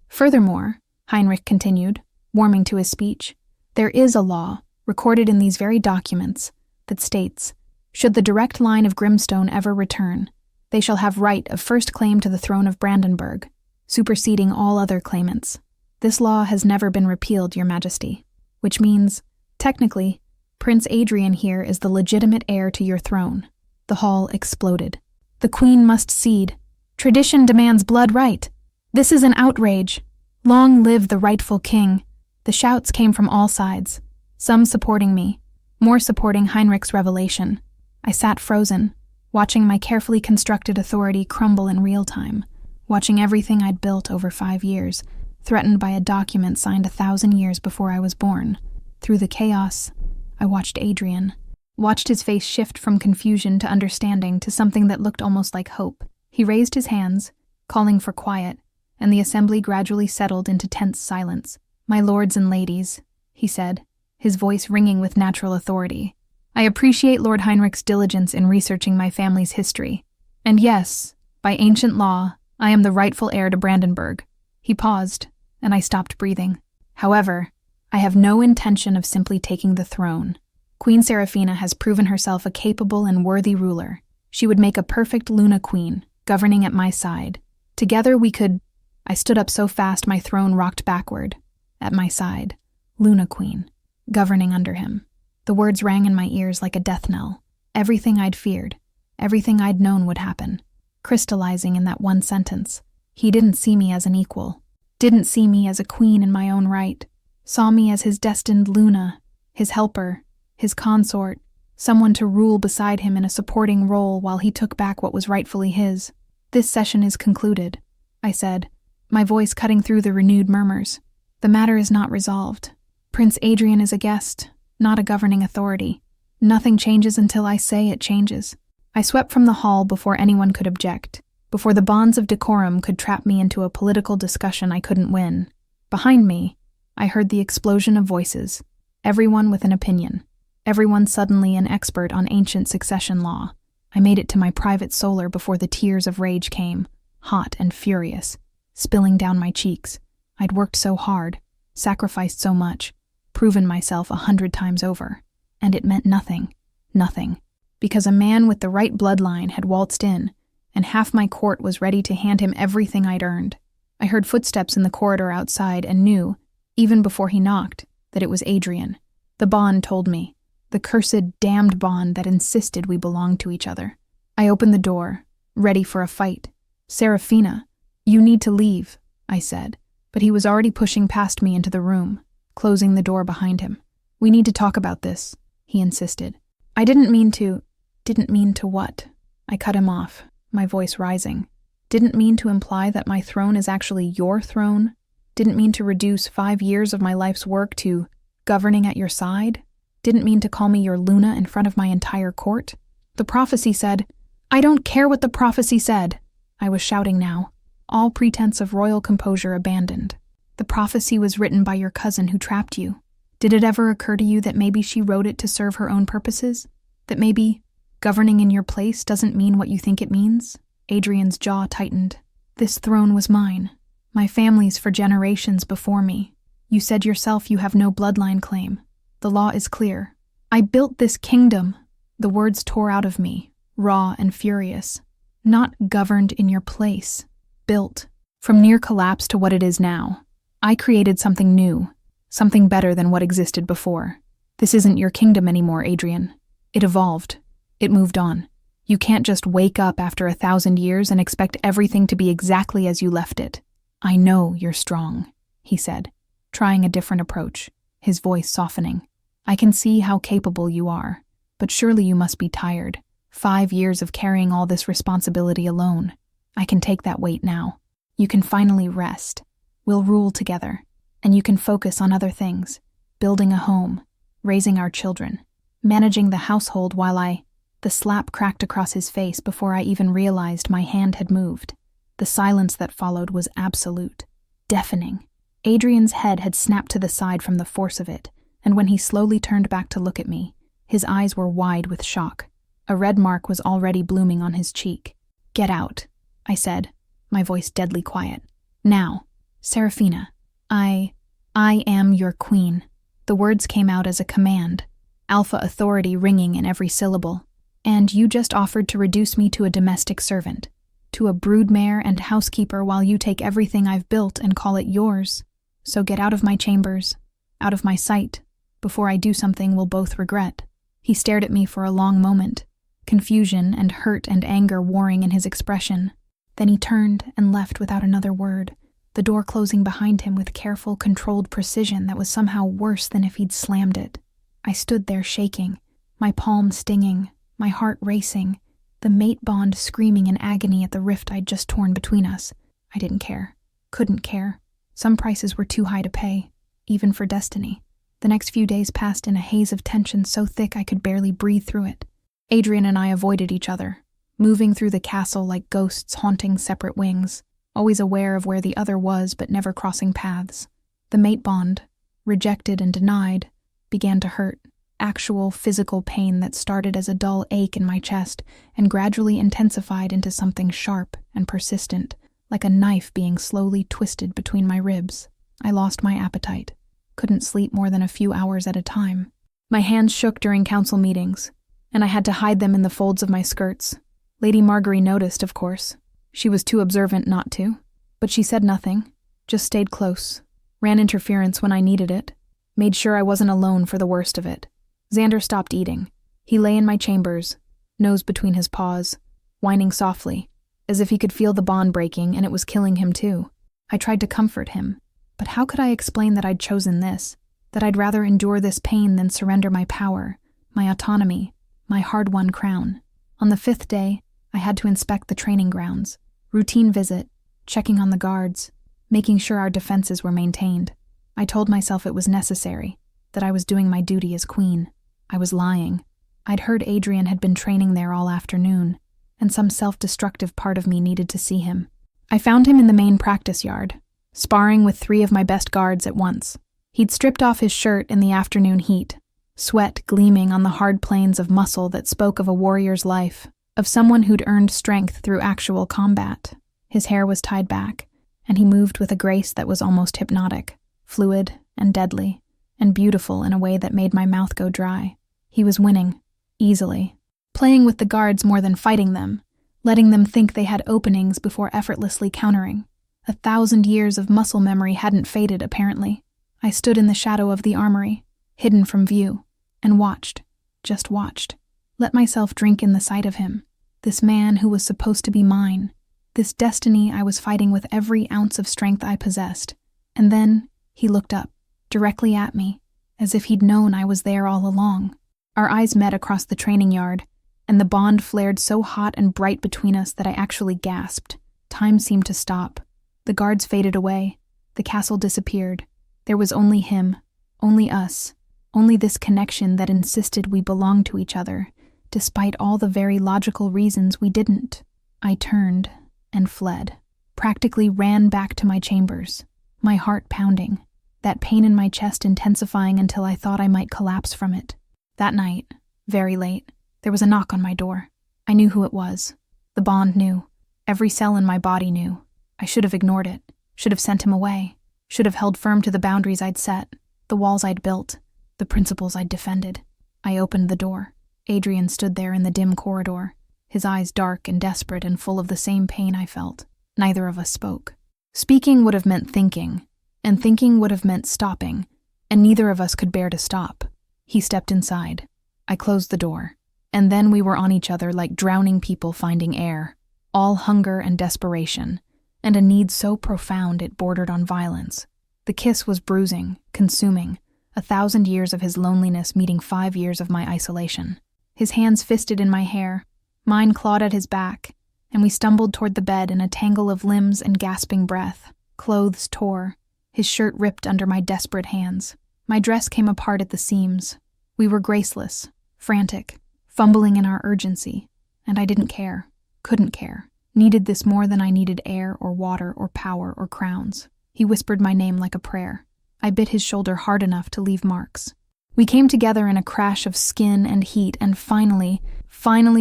Furthermore, Heinrich continued, warming to his speech, there is a law, recorded in these very documents, that states, should the direct line of Grimstone ever return, They shall have right of first claim to the throne of Brandenburg, superseding all other claimants. This law has never been repealed, Your Majesty, which means, technically, Prince Adrian here is the legitimate heir to your throne." The hall exploded. "The Queen must cede. Tradition demands blood right. This is an outrage. Long live the rightful king." The shouts came from all sides, some supporting me, more supporting Heinrich's revelation. I sat frozen, watching my carefully constructed authority crumble in real time, watching everything I'd built over 5 years, threatened by a document signed 1,000 years before I was born. Through the chaos, I watched Adrian, watched his face shift from confusion to understanding to something that looked almost like hope. He raised his hands, calling for quiet, and the assembly gradually settled into tense silence. "My lords and ladies," he said, his voice ringing with natural authority, "I appreciate Lord Heinrich's diligence in researching my family's history. And yes, by ancient law, I am the rightful heir to Brandenburg." He paused, and I stopped breathing. "However, I have no intention of simply taking the throne. Queen Serafina has proven herself a capable and worthy ruler. She would make a perfect Luna queen, governing at my side. Together we could—" I stood up so fast my throne rocked backward. "At my side, Luna queen, governing under him." The words rang in my ears like a death knell. Everything I'd feared, everything I'd known would happen, crystallizing in that one sentence. He didn't see me as an equal, didn't see me as a queen in my own right, saw me as his destined Luna, his helper, his consort, someone to rule beside him in a supporting role while he took back what was rightfully his. "This session is concluded," I said, my voice cutting through the renewed murmurs. "The matter is not resolved. Prince Adrian is a guest, not a governing authority. Nothing changes until I say it changes." I swept from the hall before anyone could object, before the bonds of decorum could trap me into a political discussion I couldn't win. Behind me, I heard the explosion of voices, everyone with an opinion, everyone suddenly an expert on ancient succession law. I made it to my private solar before the tears of rage came, hot and furious, spilling down my cheeks. I'd worked so hard, sacrificed so much, proven myself 100 times over, and it meant nothing, nothing, because a man with the right bloodline had waltzed in, and half my court was ready to hand him everything I'd earned. I heard footsteps in the corridor outside and knew, even before he knocked, that it was Adrian. The bond told me, the cursed, damned bond that insisted we belonged to each other. I opened the door, ready for a fight. "Serafina, you need to leave," I said, but he was already pushing past me into the room, closing the door behind him. "We need to talk about this," he insisted. "I didn't mean to what?" I cut him off, my voice rising. "Didn't mean to imply that my throne is actually your throne? Didn't mean to reduce 5 years of my life's work to governing at your side? Didn't mean to call me your Luna in front of my entire court? The prophecy said—" "I don't care what the prophecy said," I was shouting now, all pretense of royal composure abandoned. "The prophecy was written by your cousin who trapped you. Did it ever occur to you that maybe she wrote it to serve her own purposes? That maybe governing in your place doesn't mean what you think it means?" Adrian's jaw tightened. "This throne was mine, my family's for generations before me. You said yourself you have no bloodline claim. The law is clear. I built this kingdom." The words tore out of me, raw and furious. "Not governed in your place. Built. From near collapse to what it is now. I created something new, something better than what existed before. This isn't your kingdom anymore, Adrian. It evolved. It moved on. You can't just wake up after 1,000 years and expect everything to be exactly as you left it. I know you're strong," he said, trying a different approach, his voice softening. "I can see how capable you are, but surely you must be tired. 5 years of carrying all this responsibility alone. I can take that weight now. You can finally rest. We'll rule together, and you can focus on other things, building a home, raising our children, managing the household while I—" The slap cracked across his face before I even realized my hand had moved. The silence that followed was absolute, deafening. Adrian's head had snapped to the side from the force of it, and when he slowly turned back to look at me, his eyes were wide with shock. A red mark was already blooming on his cheek. "Get out," I said, my voice deadly quiet. "Now, Serafina, I am your queen." The words came out as a command, alpha authority ringing in every syllable. And you just offered to reduce me to a domestic servant, to a broodmare and housekeeper while you take everything I've built and call it yours. So get out of my chambers, out of my sight, before I do something we'll both regret." He stared at me for a long moment, confusion and hurt and anger warring in his expression. Then he turned and left without another word, the door closing behind him with careful, controlled precision that was somehow worse than if he'd slammed it. I stood there shaking, my palm stinging, my heart racing, the mate bond screaming in agony at the rift I'd just torn between us. I didn't care. Couldn't care. Some prices were too high to pay, even for destiny. The next few days passed in a haze of tension so thick I could barely breathe through it. Adrian and I avoided each other, moving through the castle like ghosts haunting separate wings, always aware of where the other was but never crossing paths. The mate bond, rejected and denied, began to hurt. Actual physical pain that started as a dull ache in my chest and gradually intensified into something sharp and persistent, like a knife being slowly twisted between my ribs. I lost my appetite. Couldn't sleep more than a few hours at a time. My hands shook during council meetings, and I had to hide them in the folds of my skirts. Lady Margery noticed, of course. She was too observant not to. But she said nothing, just stayed close, ran interference when I needed it, made sure I wasn't alone for the worst of it. Xander stopped eating. He lay in my chambers, nose between his paws, whining softly, as if he could feel the bond breaking and it was killing him too. I tried to comfort him, but how could I explain that I'd chosen this, that I'd rather endure this pain than surrender my power, my autonomy, my hard-won crown? On the 5th day, I had to inspect the training grounds, routine visit, checking on the guards, making sure our defenses were maintained. I told myself it was necessary, that I was doing my duty as queen. I was lying. I'd heard Adrian had been training there all afternoon, and some self-destructive part of me needed to see him. I found him in the main practice yard, sparring with 3 of my best guards at once. He'd stripped off his shirt in the afternoon heat, sweat gleaming on the hard plains of muscle that spoke of a warrior's life, of someone who'd earned strength through actual combat. His hair was tied back, and he moved with a grace that was almost hypnotic, fluid and deadly, and beautiful in a way that made my mouth go dry. He was winning, easily, playing with the guards more than fighting them, letting them think they had openings before effortlessly countering. 1,000 years of muscle memory hadn't faded, apparently. I stood in the shadow of the armory, hidden from view, and watched, just watched. Let myself drink in the sight of him, this man who was supposed to be mine, this destiny I was fighting with every ounce of strength I possessed. And then he looked up, directly at me, as if he'd known I was there all along. Our eyes met across the training yard, and the bond flared so hot and bright between us that I actually gasped. Time seemed to stop. The guards faded away. The castle disappeared. There was only him, only us, only this connection that insisted we belonged to each other, despite all the very logical reasons we didn't. I turned and fled, practically ran back to my chambers, my heart pounding, that pain in my chest intensifying until I thought I might collapse from it. That night, very late, there was a knock on my door. I knew who it was. The bond knew. Every cell in my body knew. I should have ignored it, should have sent him away, should have held firm to the boundaries I'd set, the walls I'd built, the principles I'd defended. I opened the door. Adrian stood there in the dim corridor, his eyes dark and desperate and full of the same pain I felt. Neither of us spoke. Speaking would have meant thinking, and thinking would have meant stopping, and neither of us could bear to stop. He stepped inside. I closed the door, and then we were on each other like drowning people finding air, all hunger and desperation, and a need so profound it bordered on violence. The kiss was bruising, consuming, 1,000 years of his loneliness meeting 5 years of my isolation. His hands fisted in my hair, mine clawed at his back, and we stumbled toward the bed in a tangle of limbs and gasping breath. Clothes tore, his shirt ripped under my desperate hands. My dress came apart at the seams. We were graceless, frantic, fumbling in our urgency, and I didn't care, couldn't care, needed this more than I needed air or water or power or crowns. He whispered my name like a prayer. I bit his shoulder hard enough to leave marks. We came together in a crash of skin and heat and finally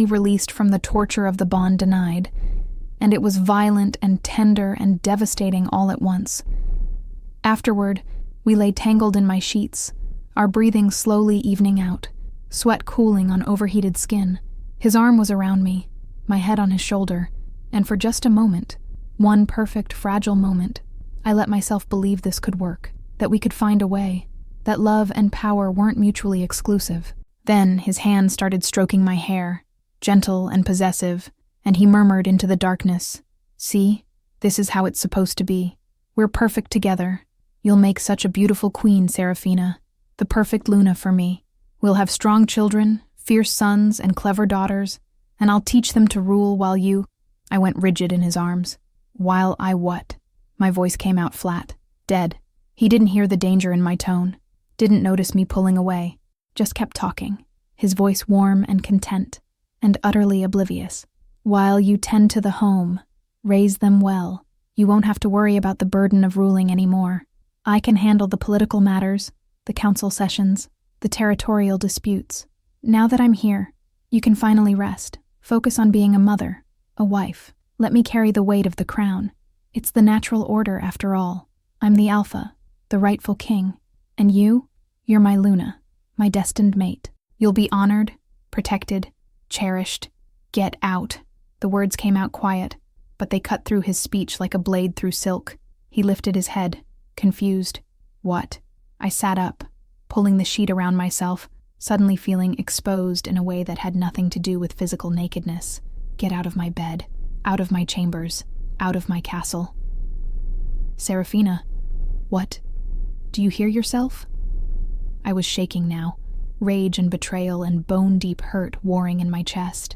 released from the torture of the bond denied, and it was violent and tender and devastating all at once. Afterward, we lay tangled in my sheets, our breathing slowly evening out, sweat cooling on overheated skin. His arm was around me, my head on his shoulder, and for just a moment, one perfect, fragile moment, I let myself believe this could work, that we could find a way, that love and power weren't mutually exclusive. Then his hand started stroking my hair, gentle and possessive, and he murmured into the darkness, "See, this is how it's supposed to be. We're perfect together. You'll make such a beautiful queen, Serafina. The perfect Luna for me. We'll have strong children, fierce sons, and clever daughters, and I'll teach them to rule while you—" I went rigid in his arms. While I what? My voice came out flat, dead. He didn't hear the danger in my tone, didn't notice me pulling away, just kept talking, his voice warm and content, and utterly oblivious. "While you tend to the home, raise them well, you won't have to worry about the burden of ruling anymore. I can handle the political matters, the council sessions, the territorial disputes. Now that I'm here, you can finally rest, focus on being a mother, a wife. Let me carry the weight of the crown. It's the natural order after all. I'm the alpha, the rightful king, and you're my Luna, my destined mate. You'll be honored, protected, cherished. Get out." The words came out quiet, but they cut through his speech like a blade through silk. He lifted his head, confused. "What?" I sat up, pulling the sheet around myself, suddenly feeling exposed in a way that had nothing to do with physical nakedness. Get out of my bed, out of my chambers, out of my castle. "Serafina, what? Do you hear yourself?" I was shaking now, rage and betrayal and bone-deep hurt warring in my chest.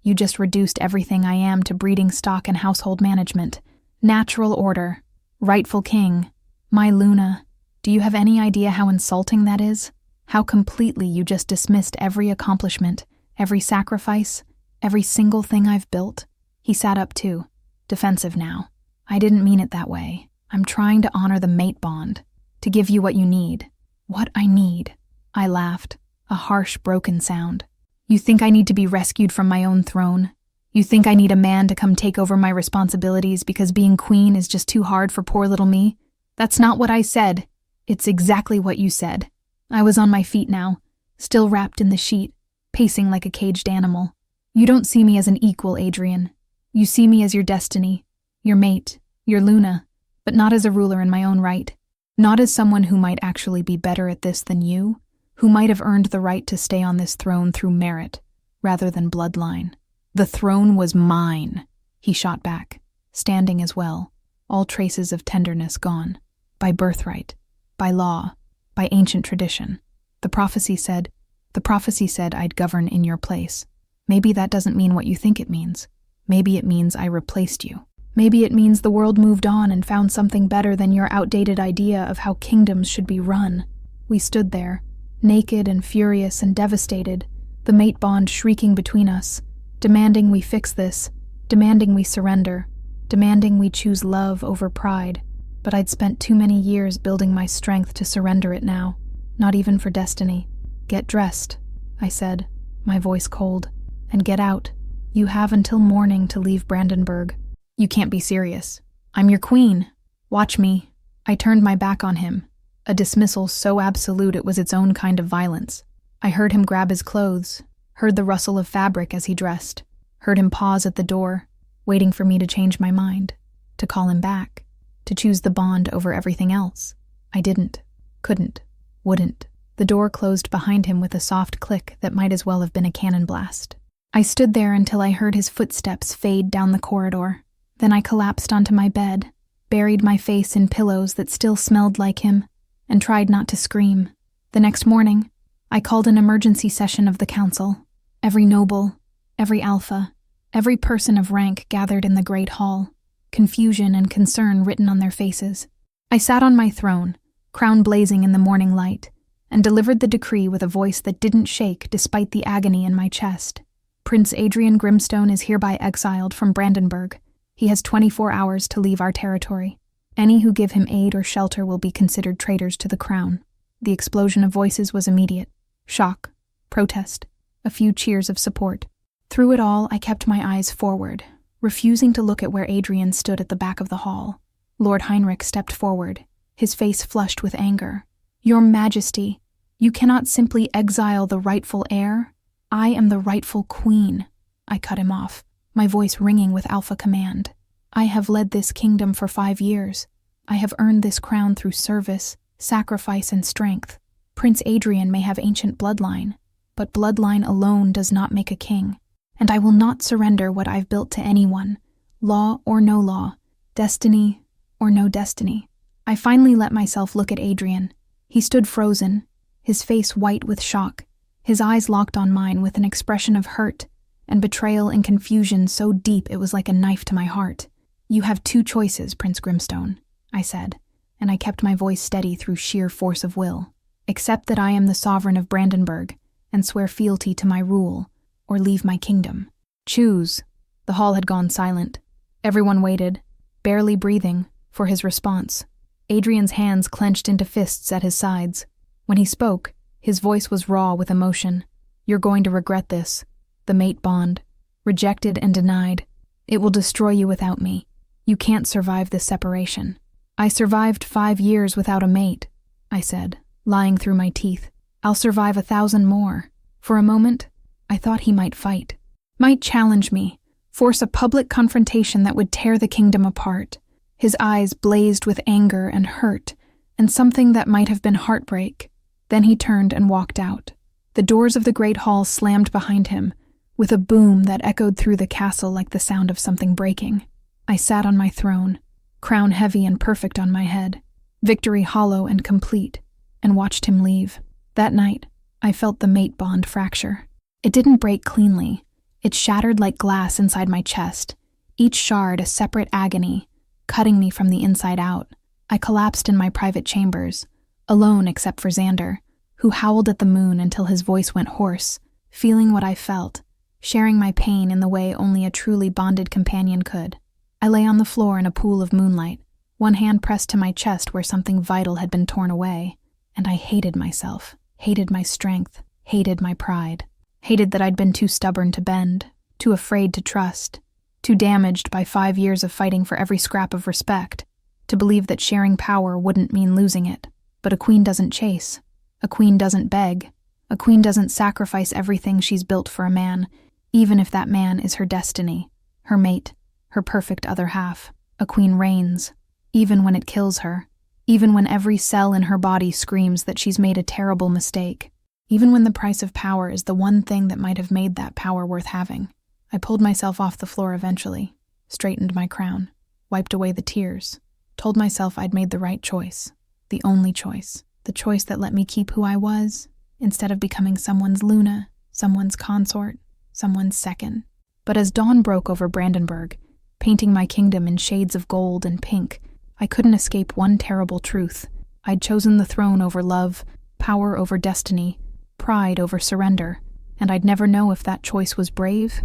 "You just reduced everything I am to breeding stock and household management. Natural order. Rightful king. My Luna. Do you have any idea how insulting that is? How completely you just dismissed every accomplishment, every sacrifice, every single thing I've built?" He sat up too, defensive now. "I didn't mean it that way. I'm trying to honor the mate bond, to give you what you need." "What I need?" I laughed, a harsh, broken sound. "You think I need to be rescued from my own throne? You think I need a man to come take over my responsibilities because being queen is just too hard for poor little me? That's not what I said. It's exactly what you said." I was on my feet now, still wrapped in the sheet, pacing like a caged animal. "You don't see me as an equal, Adrian. You see me as your destiny, your mate, your Luna, but not as a ruler in my own right. Not as someone who might actually be better at this than you, who might have earned the right to stay on this throne through merit, rather than bloodline. The throne was mine," he shot back, standing as well, all traces of tenderness gone. "By birthright, by law, by ancient tradition. The prophecy said I'd govern in your place. Maybe that doesn't mean what you think it means. Maybe it means I replaced you. Maybe it means the world moved on and found something better than your outdated idea of how kingdoms should be run." We stood there, naked and furious and devastated, the mate bond shrieking between us, demanding we fix this, demanding we surrender, demanding we choose love over pride. But I'd spent too many years building my strength to surrender it now, not even for destiny. "Get dressed," I said, my voice cold, "and get out. You have until morning to leave Brandenburg." "You can't be serious. I'm your queen. Watch me." I turned my back on him, a dismissal so absolute it was its own kind of violence. I heard him grab his clothes, heard the rustle of fabric as he dressed, heard him pause at the door, waiting for me to change my mind, to call him back, to choose the bond over everything else. I didn't, couldn't, wouldn't. The door closed behind him with a soft click that might as well have been a cannon blast. I stood there until I heard his footsteps fade down the corridor. Then I collapsed onto my bed, buried my face in pillows that still smelled like him, and tried not to scream. The next morning, I called an emergency session of the council. Every noble, every alpha, every person of rank gathered in the great hall, confusion and concern written on their faces. I sat on my throne, crown blazing in the morning light, and delivered the decree with a voice that didn't shake despite the agony in my chest. "Prince Adrian Grimstone is hereby exiled from Brandenburg. He has 24 hours to leave our territory. Any who give him aid or shelter will be considered traitors to the crown." The explosion of voices was immediate. Shock, protest, a few cheers of support. Through it all, I kept my eyes forward, refusing to look at where Adrian stood at the back of the hall. Lord Heinrich stepped forward, his face flushed with anger. "Your Majesty, you cannot simply exile the rightful heir. I am the rightful queen. I cut him off, my voice ringing with alpha command. I have led this kingdom for 5 years. I have earned this crown through service, sacrifice, and strength. Prince Adrian may have ancient bloodline, but bloodline alone does not make a king. And I will not surrender what I've built to anyone, law or no law, destiny or no destiny. I finally let myself look at Adrian. He stood frozen, his face white with shock, his eyes locked on mine with an expression of hurt and betrayal and confusion so deep it was like a knife to my heart. You have 2 choices, Prince Grimstone, I said, and I kept my voice steady through sheer force of will. Accept that I am the sovereign of Brandenburg and swear fealty to my rule, or leave my kingdom. Choose. The hall had gone silent. Everyone waited, barely breathing, for his response. Adrian's hands clenched into fists at his sides. When he spoke, his voice was raw with emotion. You're going to regret this. The mate bond. Rejected and denied. It will destroy you without me. You can't survive this separation. I survived 5 years without a mate, I said, lying through my teeth. I'll survive 1,000 more. For a moment, I thought he might fight. Might challenge me, force a public confrontation that would tear the kingdom apart. His eyes blazed with anger and hurt, and something that might have been heartbreak. Then he turned and walked out. The doors of the great hall slammed behind him, with a boom that echoed through the castle like the sound of something breaking. I sat on my throne, crown heavy and perfect on my head, victory hollow and complete, and watched him leave. That night, I felt the mate bond fracture. It didn't break cleanly. It shattered like glass inside my chest, each shard a separate agony, cutting me from the inside out. I collapsed in my private chambers, alone except for Xander, who howled at the moon until his voice went hoarse, feeling what I felt, sharing my pain in the way only a truly bonded companion could. I lay on the floor in a pool of moonlight, one hand pressed to my chest where something vital had been torn away, and I hated myself, hated my strength, hated my pride, hated that I'd been too stubborn to bend, too afraid to trust, too damaged by 5 years of fighting for every scrap of respect, to believe that sharing power wouldn't mean losing it. But a queen doesn't chase, a queen doesn't beg, a queen doesn't sacrifice everything she's built for a man, even if that man is her destiny, her mate, her perfect other half. A queen reigns, even when it kills her, even when every cell in her body screams that she's made a terrible mistake, even when the price of power is the one thing that might have made that power worth having. I pulled myself off the floor eventually, straightened my crown, wiped away the tears, told myself I'd made the right choice, the only choice, the choice that let me keep who I was, instead of becoming someone's Luna, someone's consort, someone's second. But as dawn broke over Brandenburg, painting my kingdom in shades of gold and pink, I couldn't escape one terrible truth. I'd chosen the throne over love, power over destiny, pride over surrender, and I'd never know if that choice was brave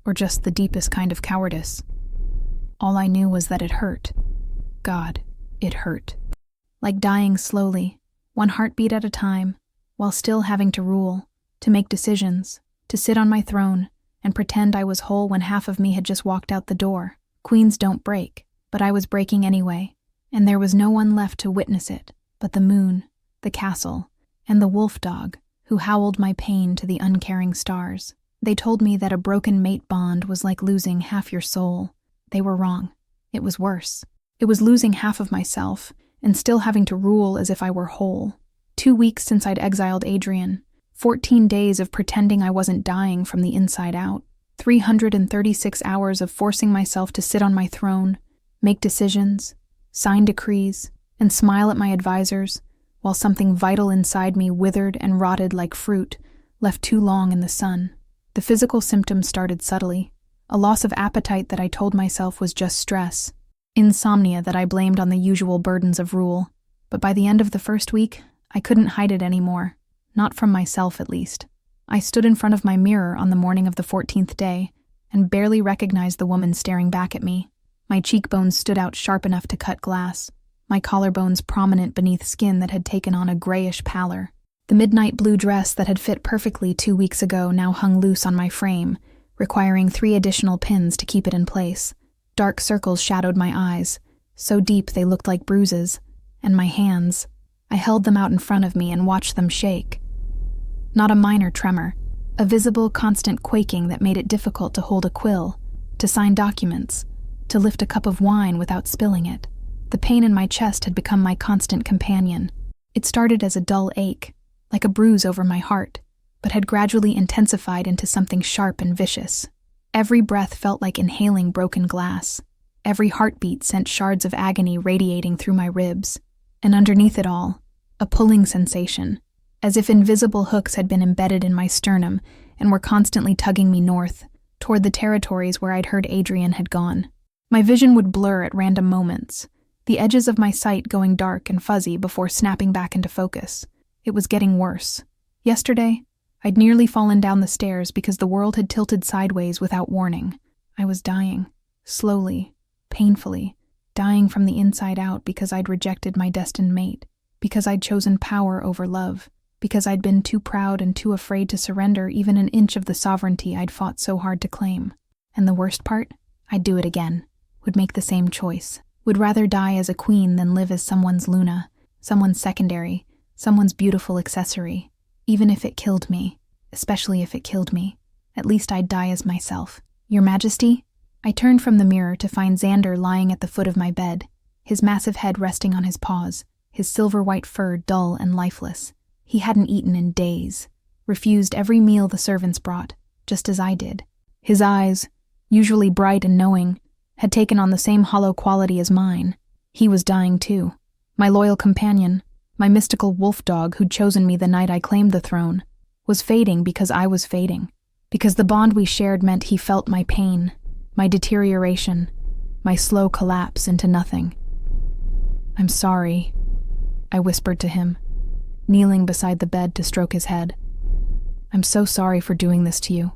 or just the deepest kind of cowardice. All I knew was that it hurt. God, it hurt. Like dying slowly, one heartbeat at a time, while still having to rule, to make decisions, to sit on my throne, and pretend I was whole when half of me had just walked out the door. Queens don't break, but I was breaking anyway, and there was no one left to witness it but the moon, the castle, and the wolf dog, who howled my pain to the uncaring stars. They told me that a broken mate bond was like losing half your soul. They were wrong. It was worse. It was losing half of myself, and still having to rule as if I were whole. 2 weeks since I'd exiled Adrian, 14 days of pretending I wasn't dying from the inside out, 336 hours of forcing myself to sit on my throne, make decisions, sign decrees, and smile at my advisors, while something vital inside me withered and rotted like fruit, left too long in the sun. The physical symptoms started subtly, a loss of appetite that I told myself was just stress, insomnia that I blamed on the usual burdens of rule. But by the end of the first week, I couldn't hide it anymore, not from myself at least. I stood in front of my mirror on the morning of the 14th day and barely recognized the woman staring back at me. My cheekbones stood out sharp enough to cut glass, my collarbones prominent beneath skin that had taken on a grayish pallor. The midnight blue dress that had fit perfectly 2 weeks ago now hung loose on my frame, requiring 3 additional pins to keep it in place. Dark circles shadowed my eyes, so deep they looked like bruises, and my hands. I held them out in front of me and watched them shake. Not a minor tremor, A visible, constant quaking that made it difficult to hold a quill, to sign documents, to lift a cup of wine without spilling it. The pain in my chest had become my constant companion. It started as a dull ache, like a bruise over my heart, but had gradually intensified into something sharp and vicious. Every breath felt like inhaling broken glass. Every heartbeat sent shards of agony radiating through my ribs. And underneath it all, a pulling sensation, as if invisible hooks had been embedded in my sternum and were constantly tugging me north, toward the territories where I'd heard Adrian had gone. My vision would blur at random moments, the edges of my sight going dark and fuzzy before snapping back into focus. It was getting worse. Yesterday, I'd nearly fallen down the stairs because the world had tilted sideways without warning. I was dying, slowly, painfully, dying from the inside out because I'd rejected my destined mate, because I'd chosen power over love, because I'd been too proud and too afraid to surrender even an inch of the sovereignty I'd fought so hard to claim. And the worst part? I'd do it again, would make the same choice, would rather die as a queen than live as someone's Luna, someone's secondary, someone's beautiful accessory. Even if it killed me, especially if it killed me, at least I'd die as myself. Your Majesty? I turned from the mirror to find Xander lying at the foot of my bed, his massive head resting on his paws, his silver-white fur dull and lifeless. He hadn't eaten in days, refused every meal the servants brought, just as I did. His eyes, usually bright and knowing, had taken on the same hollow quality as mine. He was dying too. My loyal companion, my mystical wolf dog who'd chosen me the night I claimed the throne, was fading because I was fading, because the bond we shared meant he felt my pain, my deterioration, my slow collapse into nothing. "I'm sorry," I whispered to him, kneeling beside the bed to stroke his head. "I'm so sorry for doing this to you."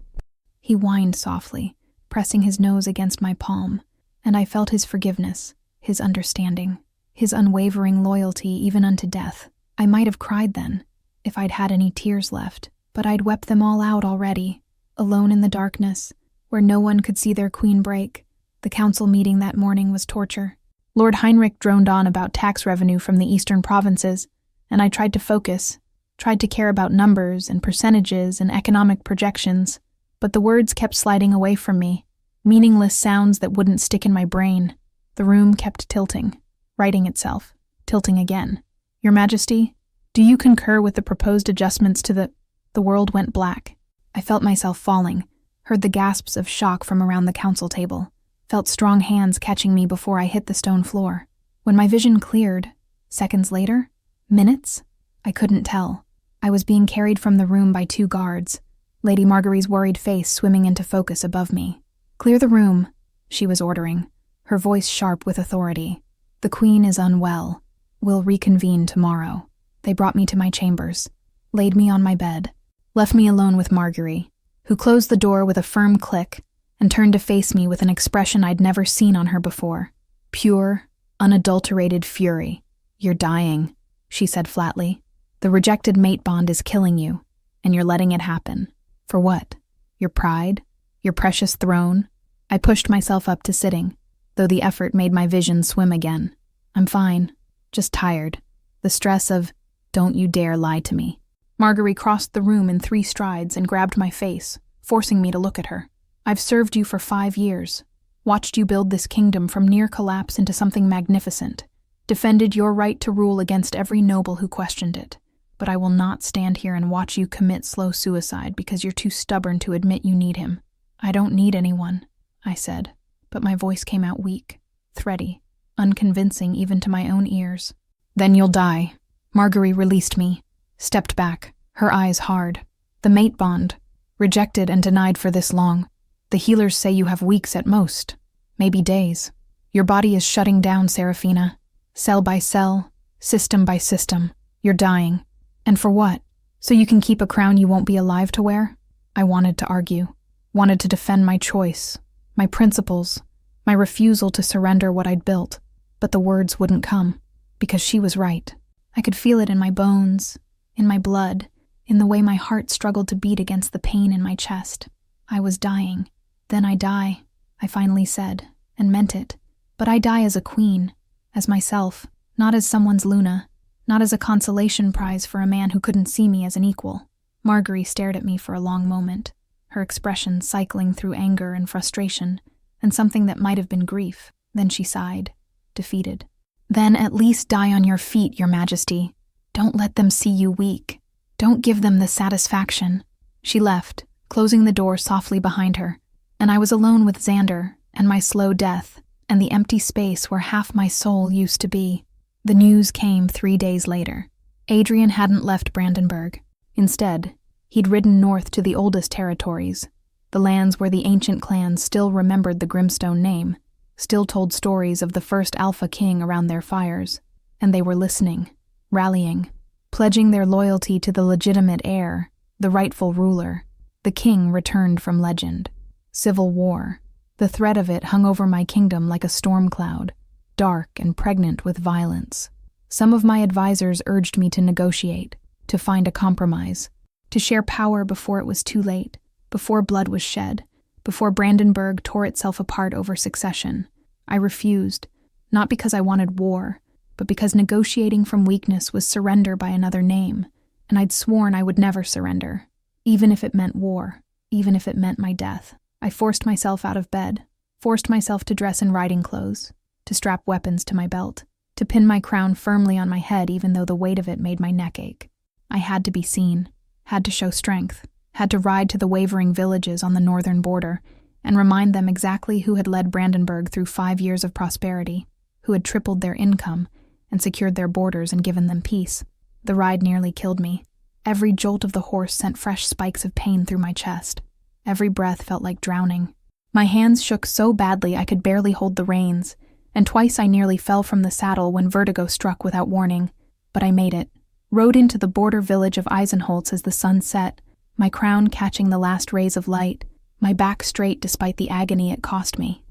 He whined softly, pressing his nose against my palm, and I felt his forgiveness, his understanding, his unwavering loyalty even unto death. I might have cried then, if I'd had any tears left, but I'd wept them all out already, alone in the darkness, where no one could see their queen break. The council meeting that morning was torture. Lord Heinrich droned on about tax revenue from the eastern provinces, and I tried to focus, tried to care about numbers and percentages and economic projections, but the words kept sliding away from me, meaningless sounds that wouldn't stick in my brain. The room kept tilting, righting itself, tilting again. "Your Majesty, do you concur with the proposed adjustments to the world went black. I felt myself falling, heard the gasps of shock from around the council table, felt strong hands catching me before I hit the stone floor. When my vision cleared, seconds later, minutes? I couldn't tell. I was being carried from the room by 2 guards, Lady Marguerite's worried face swimming into focus above me. "Clear the room," she was ordering, her voice sharp with authority. "The Queen is unwell. We'll reconvene tomorrow." They brought me to my chambers, laid me on my bed, left me alone with Marguerite, who closed the door with a firm click and turned to face me with an expression I'd never seen on her before. Pure, unadulterated fury. "You're dying," she said flatly. "The rejected mate bond is killing you, and you're letting it happen. For what? Your pride? Your precious throne?" I pushed myself up to sitting, though the effort made my vision swim again. "I'm fine, just tired. The stress of, don't you dare lie to me." Marguerite crossed the room in 3 strides and grabbed my face, forcing me to look at her. "I've served you for 5 years, watched you build this kingdom from near collapse into something magnificent, defended your right to rule against every noble who questioned it. But I will not stand here and watch you commit slow suicide because you're too stubborn to admit you need him." "I don't need anyone," I said, but my voice came out weak, thready, unconvincing even to my own ears. "Then you'll die." Marguerite released me, stepped back, her eyes hard. "The mate bond, rejected and denied for this long. The healers say you have weeks at most, maybe days. Your body is shutting down, Serafina. Cell by cell, system by system. You're dying. And for what? So you can keep a crown you won't be alive to wear?" I wanted to argue, wanted to defend my choice, my principles, my refusal to surrender what I'd built, but the words wouldn't come, because she was right. I could feel it in my bones, in my blood, in the way my heart struggled to beat against the pain in my chest. I was dying. "Then I die," I finally said, and meant it. "But I die as a queen, as myself, not as someone's Luna, not as a consolation prize for a man who couldn't see me as an equal." Marguerite stared at me for a long moment, her expression cycling through anger and frustration, and something that might have been grief. Then she sighed, defeated. "Then at least die on your feet, Your Majesty. Don't let them see you weak. Don't give them the satisfaction." She left, closing the door softly behind her, and I was alone with Xander and my slow death and the empty space where half my soul used to be. The news came 3 days later. Adrian hadn't left Brandenburg. Instead, he'd ridden north to the oldest territories, the lands where the ancient clans still remembered the Grimstone name, still told stories of the first Alpha King around their fires, and they were listening, rallying, pledging their loyalty to the legitimate heir, the rightful ruler. The king returned from legend. Civil war. The threat of it hung over my kingdom like a storm cloud, dark and pregnant with violence. Some of my advisors urged me to negotiate, to find a compromise, to share power before it was too late, before blood was shed, before Brandenburg tore itself apart over succession. I refused, not because I wanted war, but because negotiating from weakness was surrender by another name, and I'd sworn I would never surrender, even if it meant war, even if it meant my death. I forced myself out of bed, forced myself to dress in riding clothes, to strap weapons to my belt, to pin my crown firmly on my head even though the weight of it made my neck ache. I had to be seen, had to show strength, had to ride to the wavering villages on the northern border and remind them exactly who had led Brandenburg through 5 years of prosperity, who had tripled their income and secured their borders and given them peace. The ride nearly killed me. Every jolt of the horse sent fresh spikes of pain through my chest. Every breath felt like drowning. My hands shook so badly I could barely hold the reins, and twice I nearly fell from the saddle when vertigo struck without warning. But I made it. Rode into the border village of Eisenholz as the sun set, my crown catching the last rays of light, my back straight despite the agony it cost me.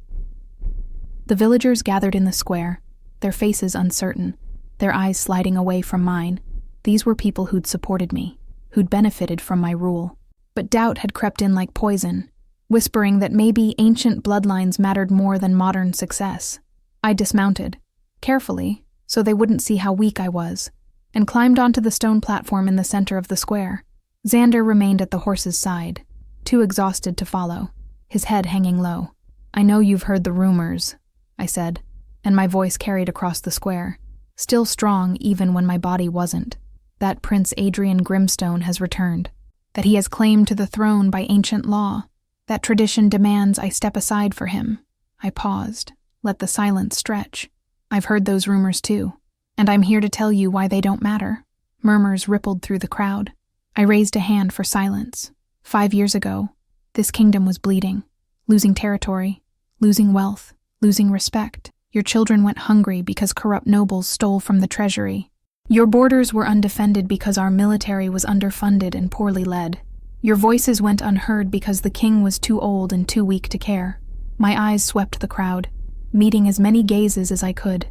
The villagers gathered in the square, their faces uncertain, their eyes sliding away from mine. These were people who'd supported me, who'd benefited from my rule. But doubt had crept in like poison, whispering that maybe ancient bloodlines mattered more than modern success. I dismounted, carefully, so they wouldn't see how weak I was, and climbed onto the stone platform in the center of the square. Xander remained at the horse's side, too exhausted to follow, his head hanging low. "I know you've heard the rumors," I said, and my voice carried across the square, still strong even when my body wasn't, that Prince Adrian Grimstone has returned, that he has claimed to the throne by ancient law, that tradition demands I step aside for him. I paused, let the silence stretch. "I've heard those rumors too, and I'm here to tell you why they don't matter." Murmurs rippled through the crowd. I raised a hand for silence. 5 years ago, this kingdom was bleeding, losing territory, losing wealth, losing respect. Your children went hungry because corrupt nobles stole from the treasury. Your borders were undefended because our military was underfunded and poorly led. Your voices went unheard because the king was too old and too weak to care. My eyes swept the crowd, meeting as many gazes as I could.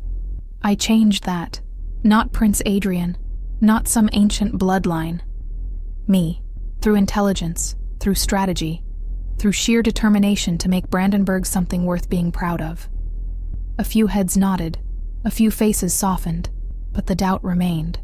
I changed that. Not Prince Adrian, not some ancient bloodline. Me, through intelligence, through strategy, through sheer determination to make Brandenburg something worth being proud of. A few heads nodded, a few faces softened, but the doubt remained.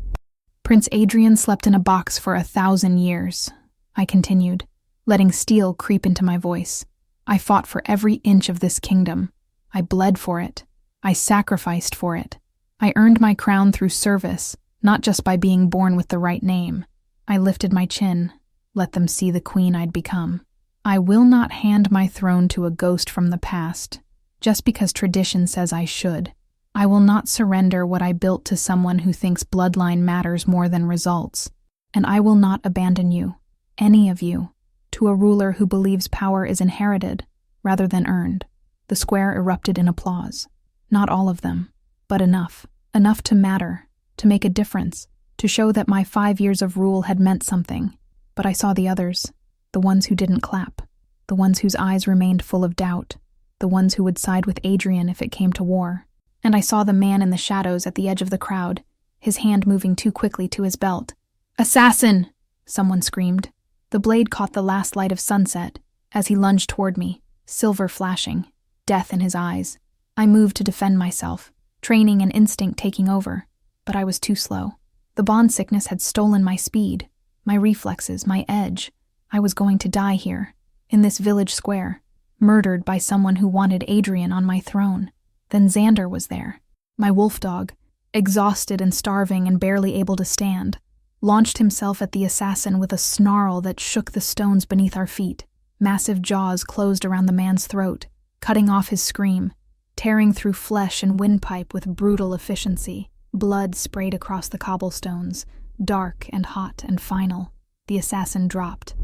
Prince Adrian slept in a box for 1,000 years, I continued, letting steel creep into my voice. I fought for every inch of this kingdom. I bled for it. I sacrificed for it. I earned my crown through service, not just by being born with the right name. I lifted my chin, let them see the queen I'd become. I will not hand my throne to a ghost from the past, just because tradition says I should. I will not surrender what I built to someone who thinks bloodline matters more than results. And I will not abandon you, any of you, to a ruler who believes power is inherited rather than earned. The square erupted in applause. Not all of them, but enough. Enough to matter, to make a difference, to show that my 5 years of rule had meant something. But I saw the others, the ones who didn't clap, the ones whose eyes remained full of doubt, the ones who would side with Adrian if it came to war. And I saw the man in the shadows at the edge of the crowd, his hand moving too quickly to his belt. "Assassin!" someone screamed. The blade caught the last light of sunset as he lunged toward me, silver flashing, death in his eyes. I moved to defend myself, training and instinct taking over, but I was too slow. The bond sickness had stolen my speed, My reflexes, my edge. I was going to die here, in this village square, murdered by someone who wanted Adrian on my throne. Then Xander was there. My wolf dog, exhausted and starving and barely able to stand, launched himself at the assassin with a snarl that shook the stones beneath our feet. Massive jaws closed around the man's throat, cutting off his scream, tearing through flesh and windpipe with brutal efficiency. Blood sprayed across the cobblestones, dark and hot and final. The assassin dropped,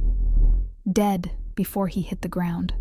dead before he hit the ground.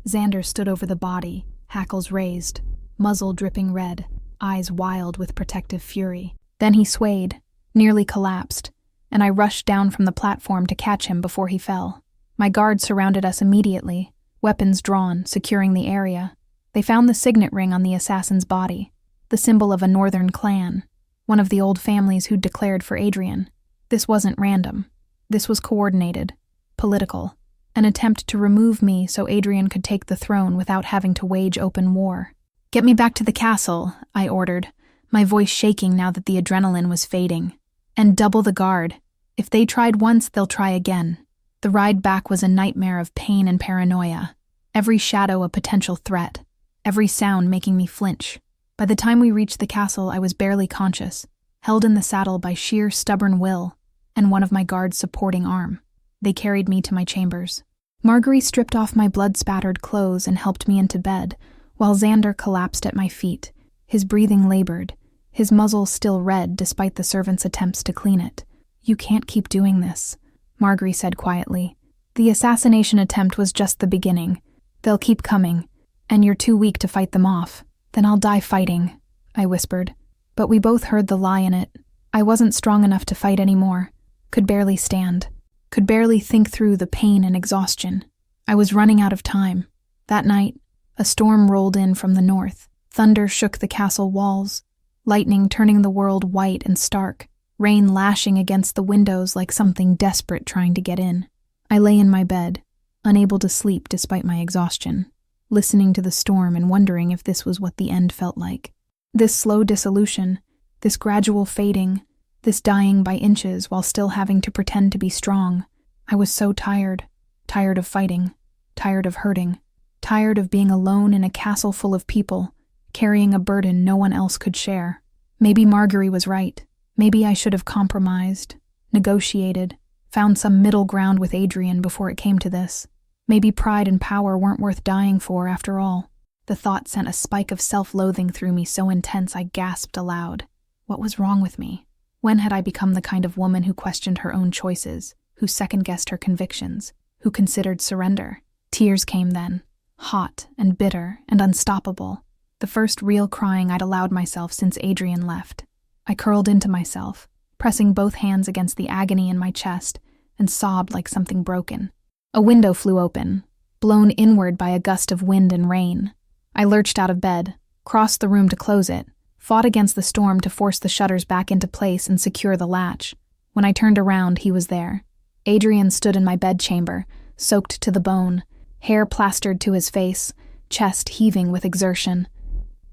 Xander stood over the body, hackles raised, muzzle dripping red, eyes wild with protective fury. Then he swayed, nearly collapsed, and I rushed down from the platform to catch him before he fell. My guards surrounded us immediately, weapons drawn, securing the area. They found the signet ring on the assassin's body, the symbol of a northern clan, one of the old families who'd declared for Adrian. This wasn't random. This was coordinated, political, an attempt to remove me so Adrian could take the throne without having to wage open war. "Get me back to the castle," I ordered, my voice shaking now that the adrenaline was fading. "And double the guard. If they tried once, they'll try again." The ride back was a nightmare of pain and paranoia, every shadow a potential threat, every sound making me flinch. By the time we reached the castle, I was barely conscious, held in the saddle by sheer stubborn will and one of my guards' supporting arm. They carried me to my chambers. Marguerite stripped off my blood-spattered clothes and helped me into bed, while Xander collapsed at my feet, his breathing labored, his muzzle still red despite the servants' attempts to clean it. "You can't keep doing this," Marguerite said quietly. "The assassination attempt was just the beginning. They'll keep coming, and you're too weak to fight them off. Then I'll die fighting," I whispered. But we both heard the lie in it. I wasn't strong enough to fight anymore, could barely stand, could barely think through the pain and exhaustion. I was running out of time. That night, a storm rolled in from the north. Thunder shook the castle walls, lightning turning the world white and stark, rain lashing against the windows like something desperate trying to get in. I lay in my bed, unable to sleep despite my exhaustion, listening to the storm and wondering if this was what the end felt like. This slow dissolution, this gradual fading, this dying by inches while still having to pretend to be strong. I was so tired, tired of fighting, tired of hurting, tired of being alone in a castle full of people, carrying a burden no one else could share. Maybe Marguerite was right. Maybe I should have compromised, negotiated, found some middle ground with Adrian before it came to this. Maybe pride and power weren't worth dying for after all. The thought sent a spike of self-loathing through me so intense I gasped aloud. What was wrong with me? When had I become the kind of woman who questioned her own choices, who second-guessed her convictions, who considered surrender? Tears came then, hot and bitter and unstoppable. The first real crying I'd allowed myself since Adrian left. I curled into myself, pressing both hands against the agony in my chest, and sobbed like something broken. A window flew open, blown inward by a gust of wind and rain. I lurched out of bed, crossed the room to close it, fought against the storm to force the shutters back into place and secure the latch. When I turned around, he was there. Adrian stood in my bedchamber, soaked to the bone, hair plastered to his face, chest heaving with exertion.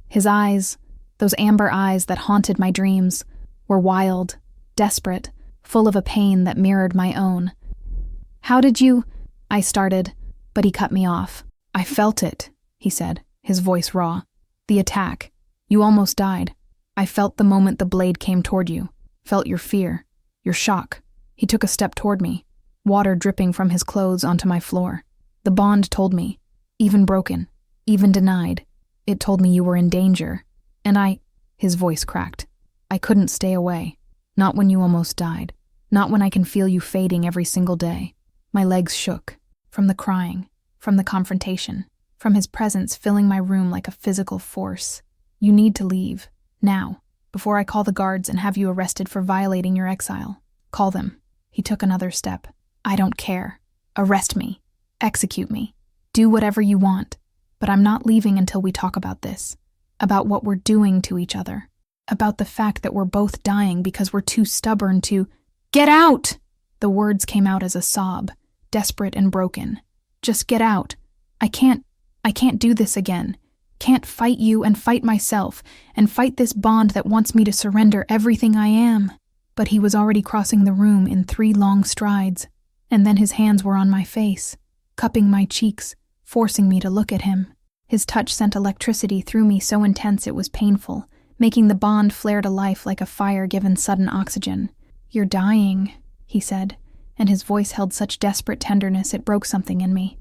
His eyes, those amber eyes that haunted my dreams, were wild, desperate, full of a pain that mirrored my own. "How did you—" I started, but he cut me off. "I felt it," he said, his voice raw. "The attack. You almost died. I felt the moment the blade came toward you, felt your fear, your shock." He took a step toward me, water dripping from his clothes onto my floor. "The bond told me, even broken, even denied, it told me you were in danger, and his voice cracked. "I couldn't stay away. Not when you almost died. Not when I can feel you fading every single day." My legs shook, from the crying, from the confrontation, from his presence filling my room like a physical force. "You need to leave, now, before I call the guards and have you arrested for violating your exile. Call them." He took another step. "I don't care. Arrest me. Execute me. Do whatever you want. But I'm not leaving until we talk about this. About what we're doing to each other. About the fact that we're both dying because we're too stubborn to—" "Get out!" The words came out as a sob, desperate and broken. "Just get out. I can't do this again. Can't fight you and fight myself, and fight this bond that wants me to surrender everything I am." But he was already crossing the room in 3 long strides, and then his hands were on my face, cupping my cheeks, forcing me to look at him. His touch sent electricity through me so intense it was painful, making the bond flare to life like a fire given sudden oxygen. "You're dying," he said, and his voice held such desperate tenderness it broke something in me.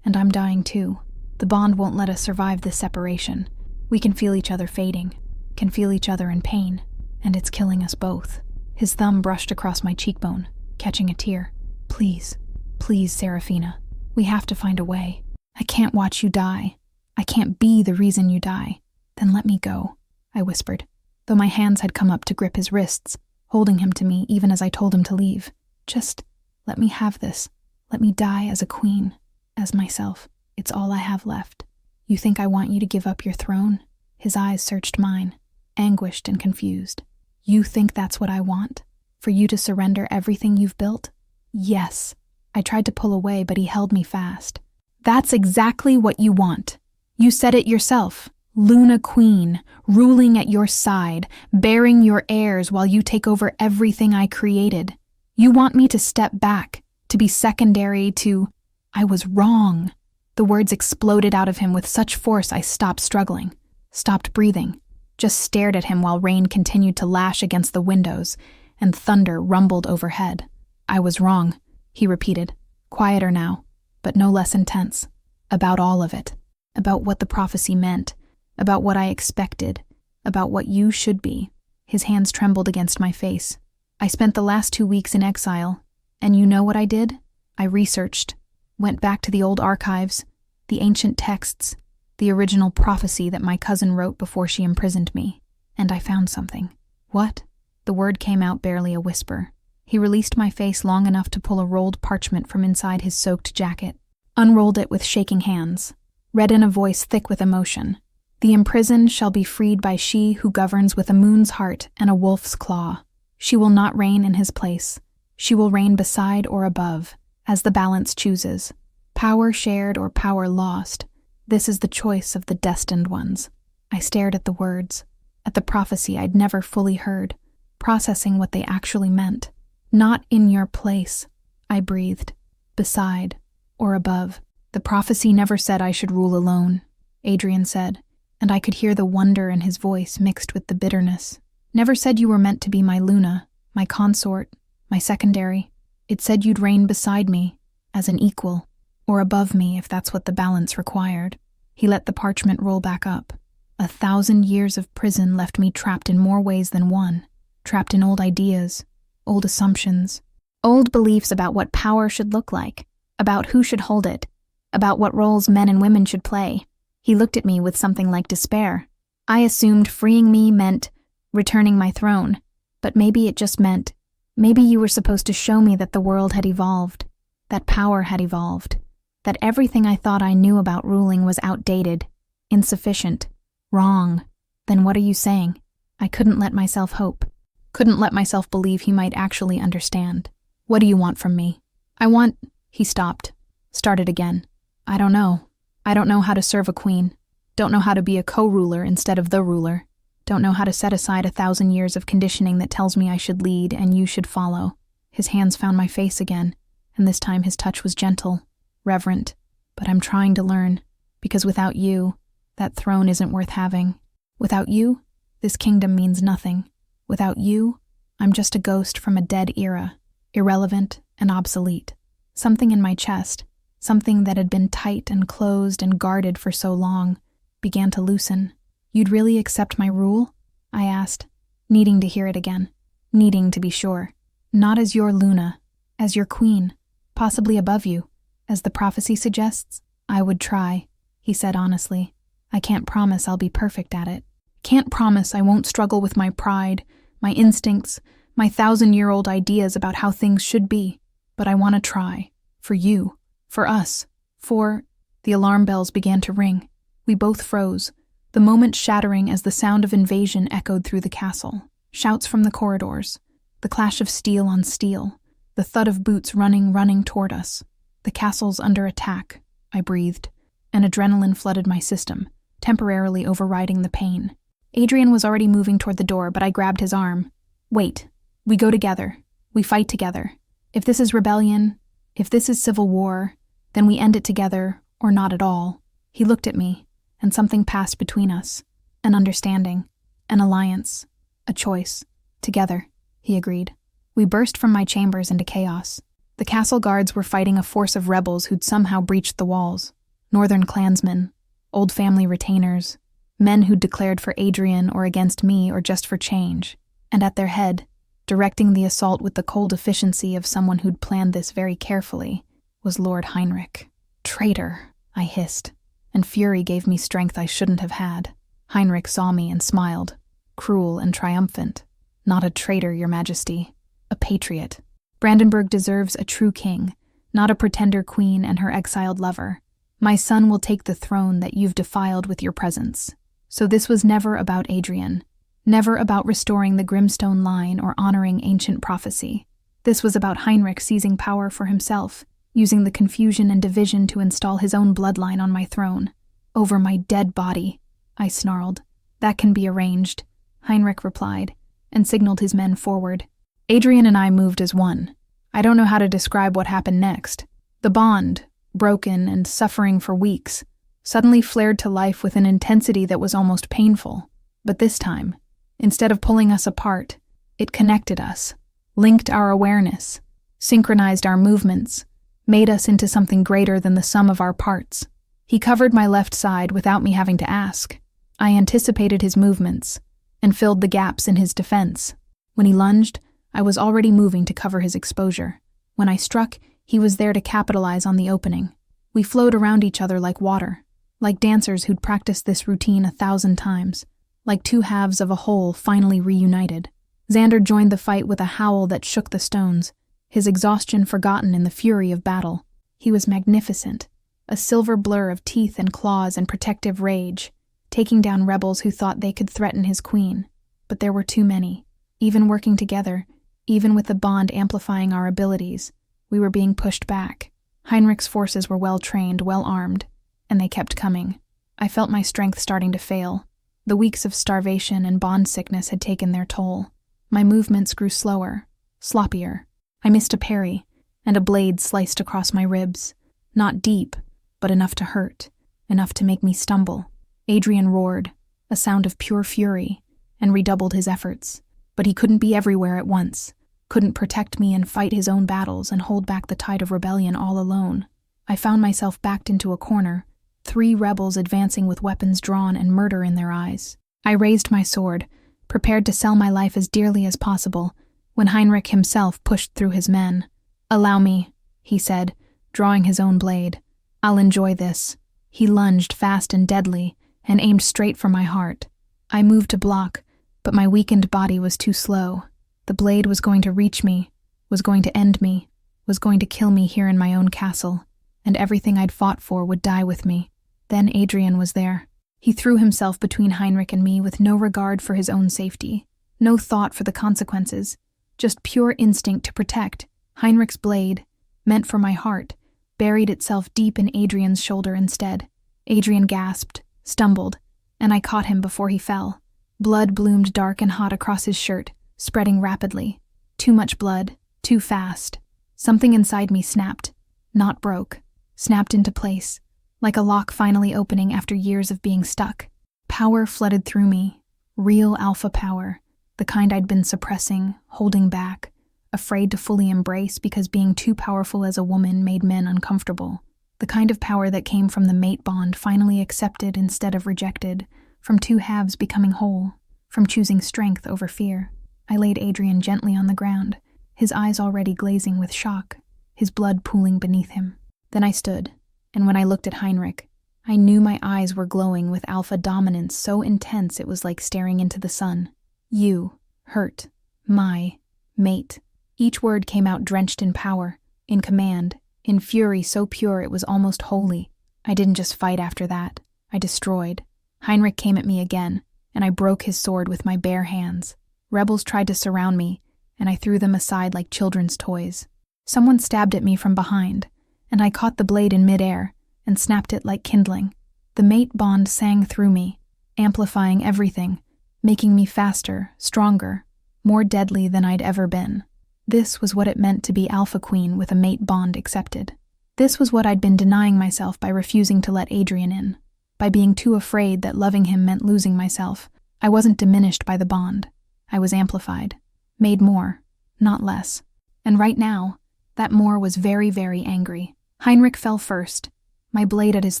"And I'm dying too. The bond won't let us survive this separation. We can feel each other fading, can feel each other in pain, and it's killing us both." His thumb brushed across my cheekbone, catching a tear. "Please, please, Serafina. We have to find a way. I can't watch you die. I can't be the reason you die. Then let me go," I whispered, though my hands had come up to grip his wrists, holding him to me even as I told him to leave. "Just let me have this. Let me die as a queen, as myself. It's all I have left." "You think I want you to give up your throne?" His eyes searched mine, anguished and confused. "You think that's what I want? For you to surrender everything you've built?" "Yes." I tried to pull away, but he held me fast. "That's exactly what you want. You said it yourself. Luna Queen, ruling at your side, bearing your heirs while you take over everything I created. You want me to step back, to be secondary to—" I was wrong. The words exploded out of him with such force I stopped struggling, stopped breathing, just stared at him while rain continued to lash against the windows and thunder rumbled overhead. "I was wrong," he repeated, quieter now, but no less intense. "About all of it. About what the prophecy meant. About what I expected. About what you should be." His hands trembled against my face. "I spent the last 2 weeks in exile, and you know what I did? I researched, went back to the old archives, the ancient texts, the original prophecy that my cousin wrote before she imprisoned me, and I found something." "What?" The word came out barely a whisper. He released my face long enough to pull a rolled parchment from inside his soaked jacket, unrolled it with shaking hands, read in a voice thick with emotion. "The imprisoned shall be freed by she who governs with a moon's heart and a wolf's claw. She will not reign in his place. She will reign beside or above, as the balance chooses. Power shared or power lost. This is the choice of the destined ones." I stared at the words, at the prophecy I'd never fully heard, processing what they actually meant. "Not in your place," I breathed. "Beside or above." "The prophecy never said I should rule alone," Adrian said, and I could hear the wonder in his voice mixed with the bitterness. "Never said you were meant to be my Luna, my consort, my secondary. It said you'd reign beside me, as an equal, or above me if that's what the balance required." He let the parchment roll back up. 1,000 years of prison left me trapped in more ways than one, trapped in old ideas, old assumptions, old beliefs about what power should look like, about who should hold it, about what roles men and women should play. He looked at me with something like despair. I assumed freeing me meant returning my throne, but maybe it just meant, maybe you were supposed to show me that the world had evolved, that power had evolved, that everything I thought I knew about ruling was outdated, insufficient, wrong. Then what are you saying? I couldn't let myself hope, couldn't let myself believe he might actually understand. "What do you want from me?" "I want—" He stopped, started again. "I don't know. I don't know how to serve a queen. Don't know how to be a co-ruler instead of the ruler. Don't know how to set aside 1,000 years of conditioning that tells me I should lead and you should follow." His hands found my face again, and this time his touch was gentle, reverent. "But I'm trying to learn, because without you, that throne isn't worth having. Without you, this kingdom means nothing. Without you, I'm just a ghost from a dead era, irrelevant and obsolete." Something in my chest, something that had been tight and closed and guarded for so long, began to loosen. "You'd really accept my rule?" I asked, needing to hear it again, needing to be sure. "Not as your Luna, as your queen, possibly above you, as the prophecy suggests?" "I would try," he said honestly. "I can't promise I'll be perfect at it. Can't promise I won't struggle with my pride, my instincts, my 1,000-year-old ideas about how things should be. But I want to try. For you. For us. For—" The alarm bells began to ring. We both froze, the moment shattering as the sound of invasion echoed through the castle. Shouts from the corridors, the clash of steel on steel, the thud of boots running toward us. "The castle's under attack," I breathed, and adrenaline flooded my system, temporarily overriding the pain. Adrian was already moving toward the door, but I grabbed his arm. "Wait. We go together. We fight together. If this is rebellion, if this is civil war, then we end it together or not at all." He looked at me, and something passed between us. An understanding, an alliance, a choice. "Together," he agreed. We burst from my chambers into chaos. The castle guards were fighting a force of rebels who'd somehow breached the walls. Northern clansmen, old family retainers, men who'd declared for Adrian or against me or just for change. And at their head, directing the assault with the cold efficiency of someone who'd planned this very carefully, was Lord Heinrich. "Traitor," I hissed, and fury gave me strength I shouldn't have had. Heinrich saw me and smiled, cruel and triumphant. "Not a traitor, Your Majesty. A patriot. Brandenburg deserves a true king, not a pretender queen and her exiled lover. My son will take the throne that you've defiled with your presence." So this was never about Adrian, never about restoring the Grimstone line or honoring ancient prophecy. This was about Heinrich seizing power for himself, using the confusion and division to install his own bloodline on my throne. "Over my dead body," I snarled. "That can be arranged," Heinrich replied, and signaled his men forward. Adrian and I moved as one. I don't know how to describe what happened next. The bond, broken and suffering for weeks, suddenly flared to life with an intensity that was almost painful. But this time, instead of pulling us apart, it connected us, linked our awareness, synchronized our movements, made us into something greater than the sum of our parts. He covered my left side without me having to ask. I anticipated his movements and filled the gaps in his defense. When he lunged, I was already moving to cover his exposure. When I struck, he was there to capitalize on the opening. We flowed around each other like water, like dancers who'd practiced this routine 1,000 times, like two halves of a whole finally reunited. Xander joined the fight with a howl that shook the stones, his exhaustion forgotten in the fury of battle. He was magnificent, a silver blur of teeth and claws and protective rage, taking down rebels who thought they could threaten his queen. But there were too many. Even working together, even with the bond amplifying our abilities, we were being pushed back. Heinrich's forces were well-trained, well-armed, and they kept coming. I felt my strength starting to fail. The weeks of starvation and bond sickness had taken their toll. My movements grew slower, sloppier. I missed a parry, and a blade sliced across my ribs. Not deep, but enough to hurt, enough to make me stumble. Adrian roared, a sound of pure fury, and redoubled his efforts. But he couldn't be everywhere at once, couldn't protect me and fight his own battles and hold back the tide of rebellion all alone. I found myself backed into a corner, 3 rebels advancing with weapons drawn and murder in their eyes. I raised my sword, prepared to sell my life as dearly as possible, when Heinrich himself pushed through his men. "Allow me," he said, drawing his own blade. "I'll enjoy this." He lunged fast and deadly, and aimed straight for my heart. I moved to block, but my weakened body was too slow. The blade was going to reach me, was going to end me, was going to kill me here in my own castle, and everything I'd fought for would die with me. Then Adrian was there. He threw himself between Heinrich and me with no regard for his own safety, no thought for the consequences, just pure instinct to protect. Heinrich's blade, meant for my heart, buried itself deep in Adrian's shoulder instead. Adrian gasped, stumbled, and I caught him before he fell. Blood bloomed dark and hot across his shirt, spreading rapidly. Too much blood, too fast. Something inside me snapped, not broke, snapped into place, like a lock finally opening after years of being stuck. Power flooded through me, real alpha power, the kind I'd been suppressing, holding back, afraid to fully embrace because being too powerful as a woman made men uncomfortable. The kind of power that came from the mate bond finally accepted instead of rejected, from two halves becoming whole, from choosing strength over fear. I laid Adrian gently on the ground, his eyes already glazing with shock, his blood pooling beneath him. Then I stood, and when I looked at Heinrich, I knew my eyes were glowing with alpha dominance so intense it was like staring into the sun. You, hurt, my, mate. Each word came out drenched in power, in command, in fury so pure it was almost holy. I didn't just fight after that. I destroyed. Heinrich came at me again, and I broke his sword with my bare hands. Rebels tried to surround me, and I threw them aside like children's toys. Someone stabbed at me from behind, and I caught the blade in midair and snapped it like kindling. The mate bond sang through me, amplifying everything, making me faster, stronger, more deadly than I'd ever been. This was what it meant to be Alpha Queen with a mate bond accepted. This was what I'd been denying myself by refusing to let Adrian in. By being too afraid that loving him meant losing myself, I wasn't diminished by the bond. I was amplified. Made more, not less. And right now, that more was very, very angry. Heinrich fell first, my blade at his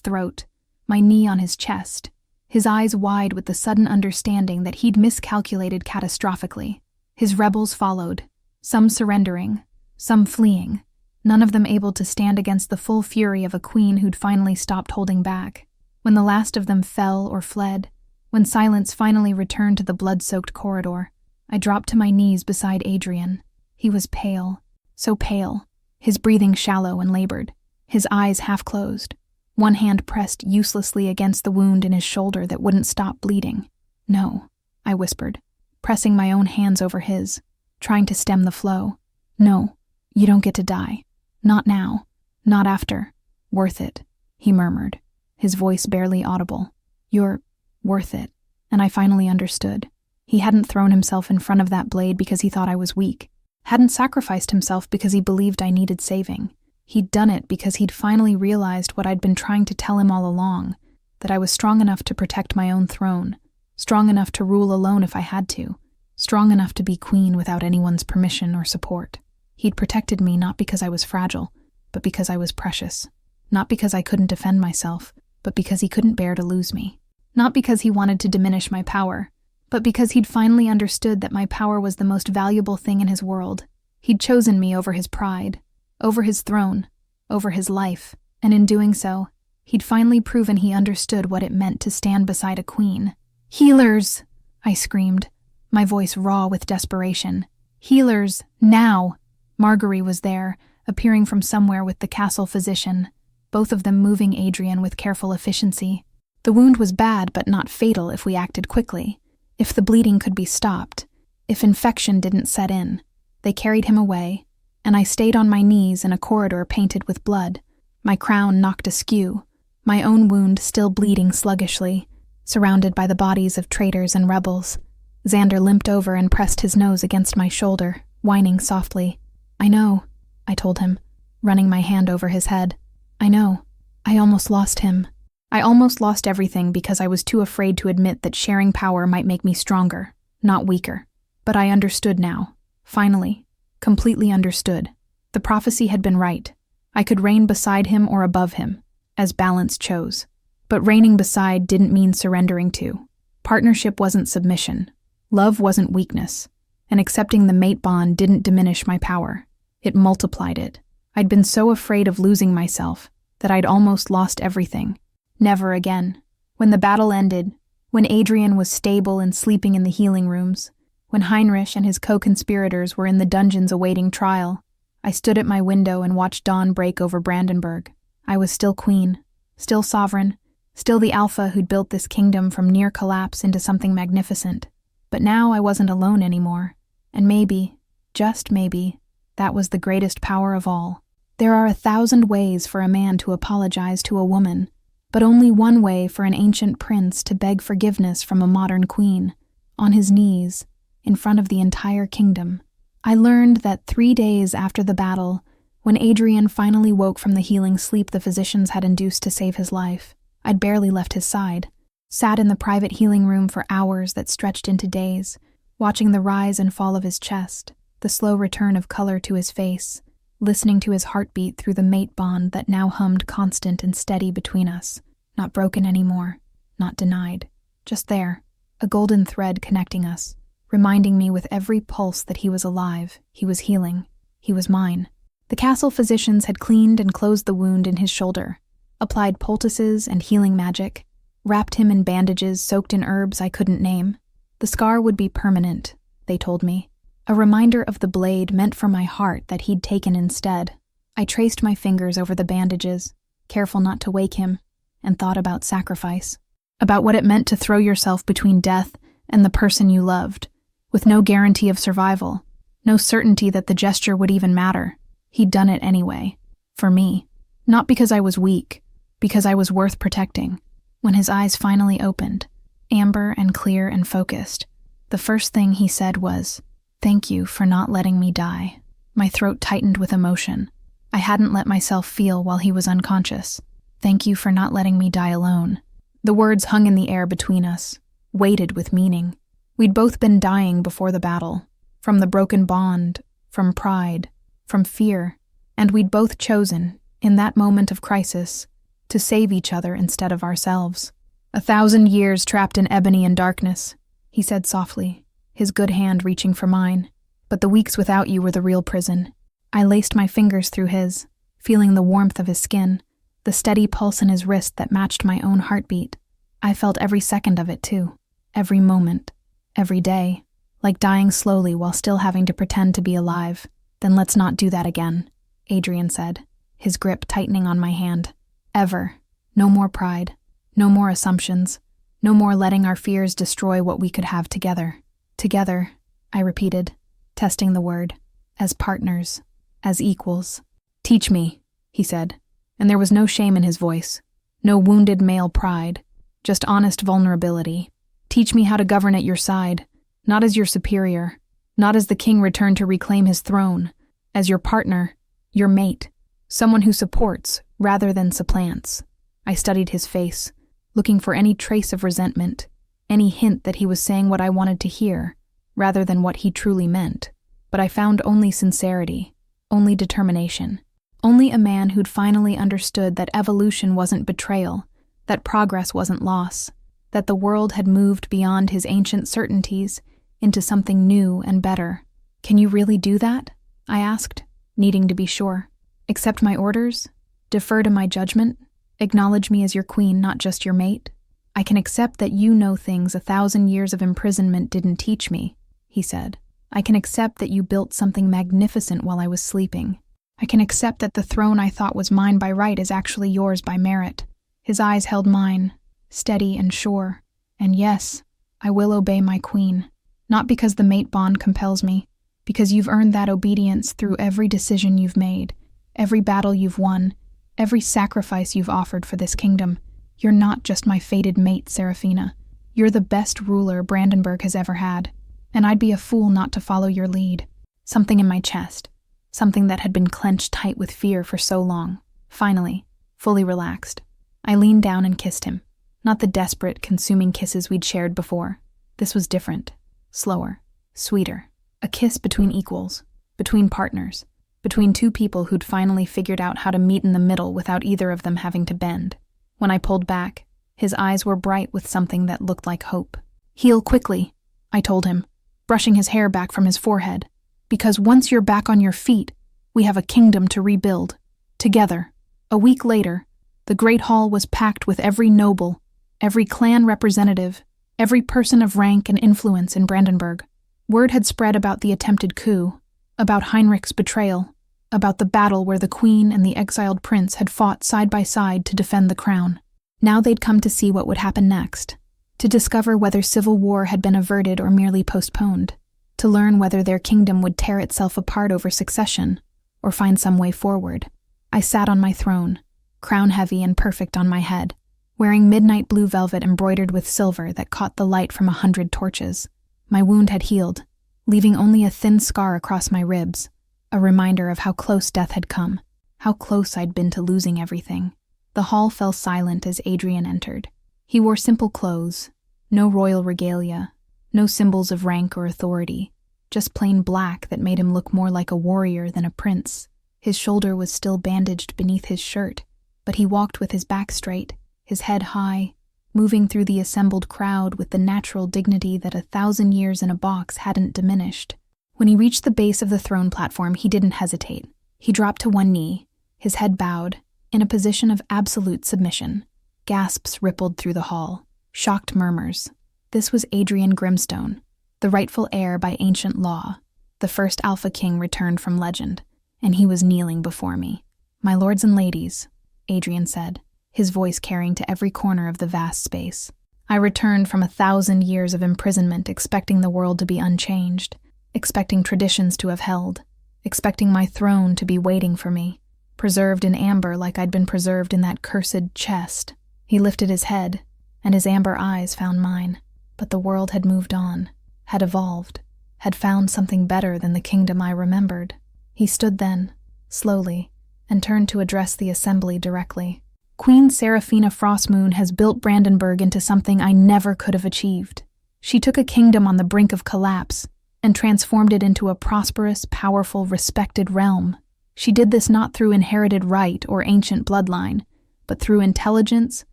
throat, my knee on his chest, his eyes wide with the sudden understanding that he'd miscalculated catastrophically. His rebels followed, some surrendering, some fleeing, none of them able to stand against the full fury of a queen who'd finally stopped holding back. When the last of them fell or fled, when silence finally returned to the blood-soaked corridor, I dropped to my knees beside Adrian. He was pale, so pale, his breathing shallow and labored, his eyes half-closed, one hand pressed uselessly against the wound in his shoulder that wouldn't stop bleeding. "No," I whispered, pressing my own hands over his, trying to stem the flow. "No, you don't get to die. Not now. Not after. Worth it," he murmured, his voice barely audible. "You're worth it." And I finally understood. He hadn't thrown himself in front of that blade because he thought I was weak, hadn't sacrificed himself because he believed I needed saving. He'd done it because he'd finally realized what I'd been trying to tell him all along, that I was strong enough to protect my own throne, strong enough to rule alone if I had to, strong enough to be queen without anyone's permission or support. He'd protected me not because I was fragile, but because I was precious. Not because I couldn't defend myself, but because he couldn't bear to lose me. Not because he wanted to diminish my power, but because he'd finally understood that my power was the most valuable thing in his world. He'd chosen me over his pride, over his throne, over his life, and in doing so, he'd finally proven he understood what it meant to stand beside a queen. "Healers!" I screamed, my voice raw with desperation. "Healers, now!" Marguerite was there, appearing from somewhere with the castle physician, both of them moving Adrian with careful efficiency. The wound was bad but not fatal if we acted quickly, if the bleeding could be stopped, if infection didn't set in. They carried him away, and I stayed on my knees in a corridor painted with blood, my crown knocked askew, my own wound still bleeding sluggishly, surrounded by the bodies of traitors and rebels. Xander limped over and pressed his nose against my shoulder, whining softly. "I know," I told him, running my hand over his head. "I know. I almost lost him. I almost lost everything because I was too afraid to admit that sharing power might make me stronger, not weaker. But I understood now. Finally. Completely understood. The prophecy had been right. I could reign beside him or above him, as balance chose. But reigning beside didn't mean surrendering to. Partnership wasn't submission. Love wasn't weakness. And accepting the mate bond didn't diminish my power. It multiplied it. I'd been so afraid of losing myself that I'd almost lost everything. Never again. When the battle ended, when Adrian was stable and sleeping in the healing rooms, when Heinrich and his co-conspirators were in the dungeons awaiting trial, I stood at my window and watched dawn break over Brandenburg. I was still queen, still sovereign, still the alpha who'd built this kingdom from near collapse into something magnificent. But now I wasn't alone anymore, and maybe, just maybe, that was the greatest power of all. There are 1,000 ways for a man to apologize to a woman, but only one way for an ancient prince to beg forgiveness from a modern queen, on his knees, in front of the entire kingdom. I learned that 3 days after the battle, when Adrian finally woke from the healing sleep the physicians had induced to save his life, I'd barely left his side, sat in the private healing room for hours that stretched into days, watching the rise and fall of his chest, the slow return of color to his face, listening to his heartbeat through the mate bond that now hummed constant and steady between us, not broken anymore, not denied, just there, a golden thread connecting us, reminding me with every pulse that he was alive, he was healing, he was mine. The castle physicians had cleaned and closed the wound in his shoulder, applied poultices and healing magic, wrapped him in bandages soaked in herbs I couldn't name. The scar would be permanent, they told me, a reminder of the blade meant for my heart that he'd taken instead. I traced my fingers over the bandages, careful not to wake him, and thought about sacrifice, about what it meant to throw yourself between death and the person you loved, with no guarantee of survival, no certainty that the gesture would even matter. He'd done it anyway, for me, not because I was weak, because I was worth protecting. When his eyes finally opened, amber and clear and focused, the first thing he said was, Thank you for not letting me die. My throat tightened with emotion. I hadn't let myself feel while he was unconscious. Thank you for not letting me die alone. The words hung in the air between us, weighted with meaning. We'd both been dying before the battle, from the broken bond, from pride, from fear, and we'd both chosen, in that moment of crisis, to save each other instead of ourselves. 1,000 years trapped in ebony and darkness, he said softly, his good hand reaching for mine. But the weeks without you were the real prison. I laced my fingers through his, feeling the warmth of his skin, the steady pulse in his wrist that matched my own heartbeat. I felt every second of it too, every moment, every day, like dying slowly while still having to pretend to be alive. Then let's not do that again, Adrian said, his grip tightening on my hand. Ever. No more pride. No more assumptions. No more letting our fears destroy what we could have together. Together, I repeated, testing the word. As partners. As equals. Teach me, he said, and there was no shame in his voice. No wounded male pride. Just honest vulnerability. Teach me how to govern at your side. Not as your superior. Not as the king returned to reclaim his throne. As your partner. Your mate. Someone who supports, rather than supplants. I studied his face, looking for any trace of resentment, any hint that he was saying what I wanted to hear, rather than what he truly meant. But I found only sincerity, only determination, only a man who'd finally understood that evolution wasn't betrayal, that progress wasn't loss, that the world had moved beyond his ancient certainties into something new and better. Can you really do that? I asked, needing to be sure. Accept my orders? Defer to my judgment? Acknowledge me as your queen, not just your mate? I can accept that you know things 1,000 years of imprisonment didn't teach me, he said. I can accept that you built something magnificent while I was sleeping. I can accept that the throne I thought was mine by right is actually yours by merit. His eyes held mine, steady and sure. And yes, I will obey my queen. Not because the mate bond compels me, because you've earned that obedience through every decision you've made, every battle you've won, every sacrifice you've offered for this kingdom. You're not just my fated mate, Serafina. You're the best ruler Brandenburg has ever had, and I'd be a fool not to follow your lead. Something in my chest, something that had been clenched tight with fear for so long, finally, fully relaxed. I leaned down and kissed him. Not the desperate, consuming kisses we'd shared before. This was different, slower, sweeter. A kiss between equals, between partners, between two people who'd finally figured out how to meet in the middle without either of them having to bend. When I pulled back, his eyes were bright with something that looked like hope. Heal quickly, I told him, brushing his hair back from his forehead. Because once you're back on your feet, we have a kingdom to rebuild. Together. A week later, the Great Hall was packed with every noble, every clan representative, every person of rank and influence in Brandenburg. Word had spread about the attempted coup, about Heinrich's betrayal, about the battle where the queen and the exiled prince had fought side by side to defend the crown. Now they'd come to see what would happen next, to discover whether civil war had been averted or merely postponed, to learn whether their kingdom would tear itself apart over succession or find some way forward. I sat on my throne, crown heavy and perfect on my head, wearing midnight blue velvet embroidered with silver that caught the light from 100 torches. My wound had healed, leaving only a thin scar across my ribs, a reminder of how close death had come, how close I'd been to losing everything. The hall fell silent as Adrian entered. He wore simple clothes, no royal regalia, no symbols of rank or authority, just plain black that made him look more like a warrior than a prince. His shoulder was still bandaged beneath his shirt, but he walked with his back straight, his head high, moving through the assembled crowd with the natural dignity that 1,000 years in a box hadn't diminished. When he reached the base of the throne platform, he didn't hesitate. He dropped to one knee, his head bowed, in a position of absolute submission. Gasps rippled through the hall, shocked murmurs. This was Adrian Grimstone, the rightful heir by ancient law, the first Alpha King returned from legend, and he was kneeling before me. "My lords and ladies," Adrian said, his voice carrying to every corner of the vast space. I returned from 1,000 years of imprisonment expecting the world to be unchanged, expecting traditions to have held, expecting my throne to be waiting for me, preserved in amber like I'd been preserved in that cursed chest. He lifted his head, and his amber eyes found mine. But the world had moved on, had evolved. had found something better than the kingdom I remembered. He stood then, slowly, and turned to address the assembly directly. Queen Seraphina Frostmoon has built Brandenburg into something I never could have achieved. She took a kingdom on the brink of collapse and transformed it into a prosperous, powerful, respected realm. She did this not through inherited right or ancient bloodline, but through intelligence,